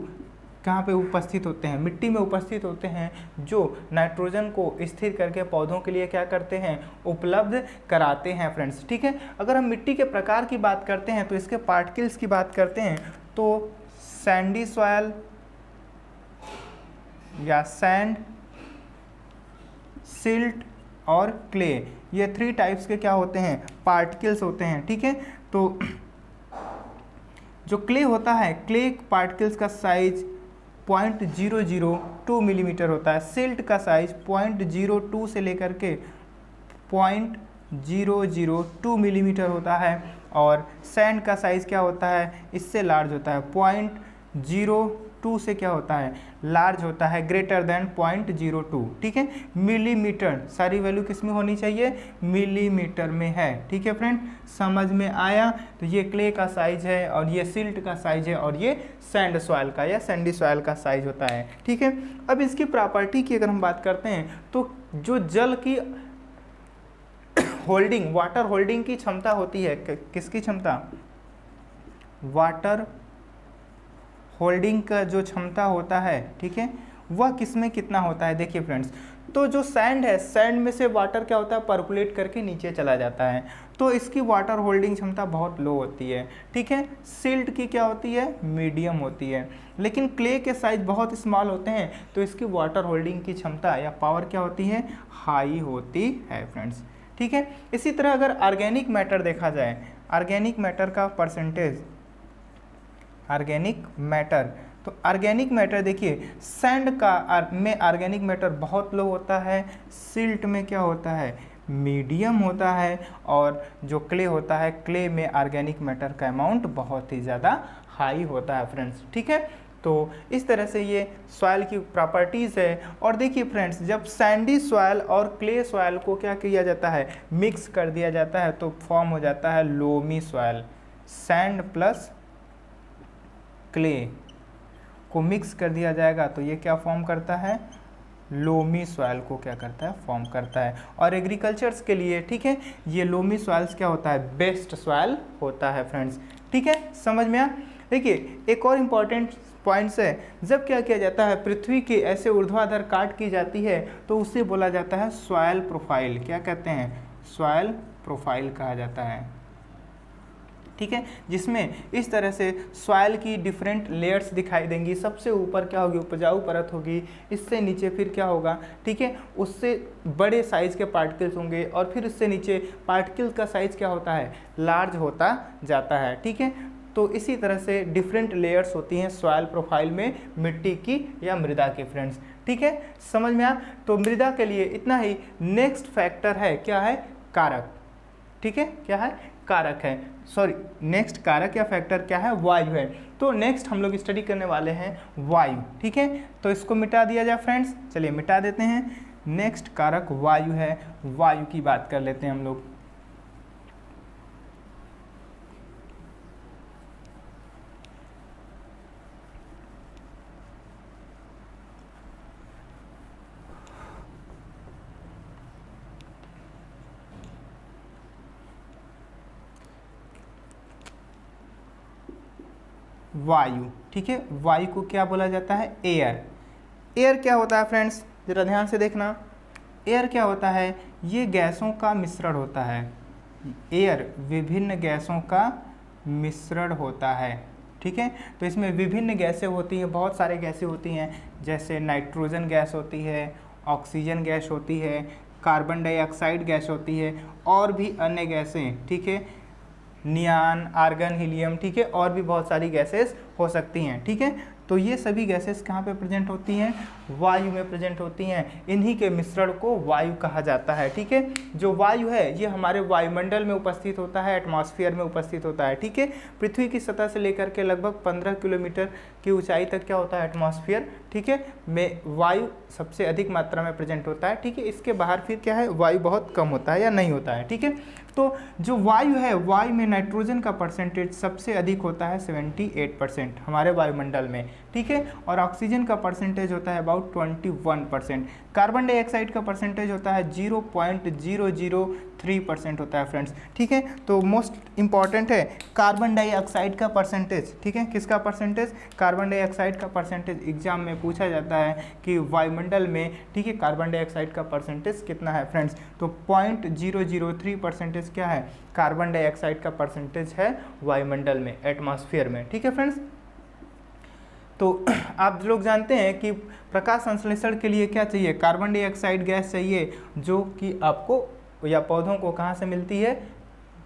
कहाँ पे उपस्थित होते हैं, मिट्टी में उपस्थित होते हैं, जो नाइट्रोजन को स्थिर करके पौधों के लिए क्या करते हैं, उपलब्ध कराते हैं फ्रेंड्स, ठीक है। अगर हम मिट्टी के प्रकार की बात करते हैं तो इसके पार्टिकल्स की बात करते हैं तो सैंडी सॉयल या सैंड, सिल्ट और क्ले, ये 3 टाइप्स के क्या होते हैं, पार्टिकल्स होते हैं, ठीक है। तो जो क्ले होता है, क्ले पार्टिकल्स का साइज 0.002 मिलीमीटर होता है। सिल्ट का साइज 0.02 से लेकर के 0.002 मिलीमीटर होता है। और सैंड का साइज क्या होता है, इससे लार्ज होता है, 0.02 से क्या होता है, लार्ज होता है, ग्रेटर देन 0.02, ठीक है। मिलीमीटर, सारी वैल्यू किस में होनी चाहिए, मिलीमीटर में है, ठीक है फ्रेंड। समझ में आया। तो ये क्ले का साइज है और ये सिल्ट का साइज है और ये सैंड सॉइल का या सैंडी सॉइल का साइज होता है, ठीक है। अब इसकी प्रॉपर्टी की अगर हम बात करते हैं तो जो जल की होल्डिंग, वाटर होल्डिंग की क्षमता होती है, किसकी क्षमता, वाटर होल्डिंग का जो क्षमता होता है, ठीक है, वह किस में कितना होता है। देखिए फ्रेंड्स, तो जो सैंड है, सैंड में से वाटर क्या होता है, पर्कुलेट करके नीचे चला जाता है, तो इसकी वाटर होल्डिंग क्षमता बहुत लो होती है, ठीक है। सिल्ट की क्या होती है, मीडियम होती है। लेकिन क्ले के साइज बहुत स्मॉल होते हैं तो इसकी वाटर होल्डिंग की क्षमता या पावर क्या होती है, हाई होती है फ्रेंड्स, ठीक है। इसी तरह अगर ऑर्गेनिक मैटर देखा जाए, ऑर्गेनिक मैटर का परसेंटेज, ऑर्गेनिक मैटर, तो ऑर्गेनिक मैटर देखिए, सैंड का में ऑर्गेनिक मैटर बहुत लो होता है, सिल्ट में क्या होता है, मीडियम होता है, और जो क्ले होता है, क्ले में ऑर्गेनिक मैटर का अमाउंट बहुत ही ज़्यादा हाई होता है फ्रेंड्स, ठीक है। तो इस तरह से ये सॉइल की प्रॉपर्टीज़ है। और देखिए फ्रेंड्स, जब सैंडी सॉइल और क्ले सॉइल को क्या किया जाता है, मिक्स कर दिया जाता है तो फॉर्म हो जाता है loamy soil. Sand plus clay को मिक्स कर दिया जाएगा तो ये क्या फॉर्म करता है, लोमी सॉइल को क्या करता है, फॉर्म करता है। और एग्रीकल्चर्स के लिए, ठीक है, ये लोमी सॉइल्स क्या होता है, बेस्ट सॉइल होता है फ्रेंड्स, ठीक है। समझ में आया। देखिए एक और इम्पॉर्टेंट पॉइंट्स है, जब क्या किया जाता है, पृथ्वी के ऐसे ऊर्ध्वाधर काट की जाती है तो उसे बोला जाता है सॉइल प्रोफाइल। क्या कहते हैं, सॉइल प्रोफाइल कहा जाता है, ठीक है। जिसमें इस तरह से सॉइल की डिफरेंट लेयर्स दिखाई देंगी। सबसे ऊपर क्या होगी, उपजाऊ परत होगी, इससे नीचे फिर क्या होगा, ठीक है, उससे बड़े साइज के पार्टिकल्स होंगे, और फिर उससे नीचे पार्टिकल्स का साइज क्या होता है, लार्ज होता जाता है, ठीक है। तो इसी तरह से डिफरेंट लेयर्स होती हैं सॉइल प्रोफाइल में, मिट्टी की या मृदा की फ्रेंड्स, ठीक है। समझ में आया। तो मृदा के लिए इतना ही। नेक्स्ट फैक्टर है, क्या है, कारक, ठीक है, क्या है, कारक है, सॉरी, नेक्स्ट कारक या फैक्टर क्या है, वायु है। तो नेक्स्ट हम लोग स्टडी करने वाले हैं वायु, ठीक है। तो इसको मिटा दिया जाए फ्रेंड्स, चलिए मिटा देते हैं। नेक्स्ट कारक वायु है, वायु की बात कर लेते हैं हम लोग। वायु, ठीक है, वायु को क्या बोला जाता है, एयर। एयर क्या होता है फ्रेंड्स, जरा ध्यान से देखना। एयर क्या होता है, ये गैसों का मिश्रण होता है। एयर विभिन्न गैसों का मिश्रण होता है, ठीक है। तो इसमें विभिन्न गैसें होती हैं, बहुत सारे गैसें होती हैं, जैसे नाइट्रोजन गैस होती है, ऑक्सीजन गैस होती है, कार्बन डाइऑक्साइड गैस होती है, और भी अन्य गैसें, ठीक है, नियान, आर्गन, हीलियम, ठीक है, और भी बहुत सारी गैसेस हो सकती हैं, ठीक है। तो ये सभी गैसेस कहाँ पे प्रेजेंट होती हैं, वायु में प्रेजेंट होती हैं, इन्हीं के मिश्रण को वायु कहा जाता है। ठीक है, जो वायु है ये हमारे वायुमंडल में उपस्थित होता है, एटमॉस्फेयर में उपस्थित होता है। ठीक है, पृथ्वी की सतह से लेकर के लगभग 15 किलोमीटर की ऊंचाई तक क्या होता है, एटमॉस्फेयर, ठीक है, में वायु सबसे अधिक मात्रा में प्रेजेंट होता है। ठीक है, इसके बाहर फिर क्या है, वायु बहुत कम होता है या नहीं होता है। ठीक है, तो जो वायु है, वायु में नाइट्रोजन का परसेंटेज सबसे अधिक होता है 78% हमारे वायुमंडल में। ठीक है, और ऑक्सीजन का परसेंटेज होता है अबाउट 21%। कार्बन डाइऑक्साइड का परसेंटेज होता है 0.003% होता है फ्रेंड्स। ठीक है, तो मोस्ट इंपॉर्टेंट है कार्बन डाइऑक्साइड का परसेंटेज। ठीक है, किसका परसेंटेज, कार्बन डाइऑक्साइड का परसेंटेज एग्जाम में पूछा जाता है कि वायुमंडल में, ठीक है, कार्बन डाइऑक्साइड का परसेंटेज कितना है फ्रेंड्स, तो 0.003% क्या है, कार्बन डाइऑक्साइड का परसेंटेज है वायुमंडल में, एटमॉस्फेयर में। ठीक है फ्रेंड्स, तो आप लोग जानते हैं कि प्रकाश संश्लेषण के लिए क्या चाहिए, कार्बन डाइऑक्साइड गैस चाहिए, जो कि आपको या पौधों को कहाँ से मिलती है,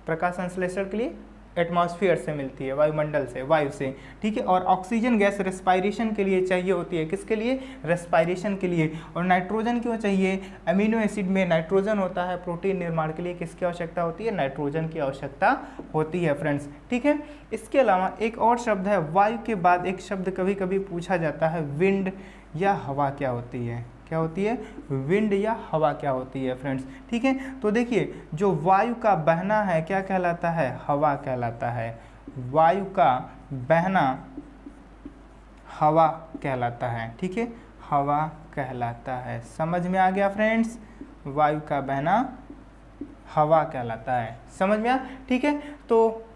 प्रकाश संश्लेषण के लिए एटमॉस्फेयर से मिलती है, वायुमंडल से, वायु से। ठीक है, और ऑक्सीजन गैस रेस्पायरेशन के लिए चाहिए होती है, किसके लिए, रेस्पायरेशन के लिए। और नाइट्रोजन क्यों चाहिए, अमीनो एसिड में नाइट्रोजन होता है, प्रोटीन निर्माण के लिए किसकी आवश्यकता होती है, नाइट्रोजन की आवश्यकता होती है फ्रेंड्स। ठीक है, इसके अलावा एक और शब्द है, वायु के बाद एक शब्द कभी कभी पूछा जाता है, विंड या हवा क्या होती है, क्या होती है, विंड या हवा क्या होती है फ्रेंड्स। ठीक है, तो देखिए जो वायु का बहना है क्या कहलाता है, हवा कहलाता है। वायु का बहना हवा कहलाता है। ठीक है, हवा कहलाता है। समझ में आ गया फ्रेंड्स, वायु का बहना हवा कहलाता है, समझ में आ। ठीक है, तो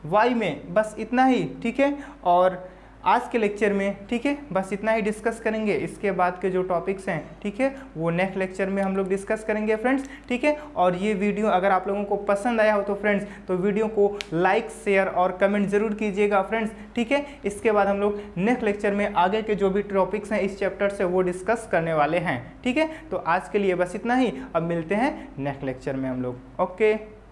वायु में बस इतना ही। ठीक है, और आज के लेक्चर में, ठीक है, बस इतना ही डिस्कस करेंगे। इसके बाद के जो टॉपिक्स हैं, ठीक है, वो नेक्स्ट लेक्चर में हम लोग डिस्कस करेंगे फ्रेंड्स। ठीक है, और ये वीडियो अगर आप लोगों को पसंद आया हो तो फ्रेंड्स, तो वीडियो को लाइक, शेयर और कमेंट जरूर कीजिएगा फ्रेंड्स। ठीक है, इसके बाद हम लोग नेक्स्ट लेक्चर में आगे के जो भी टॉपिक्स हैं इस चैप्टर से वो डिस्कस करने वाले हैं। ठीक है, तो आज के लिए बस इतना ही, अब मिलते हैं नेक्स्ट लेक्चर में हम लोग। ओके।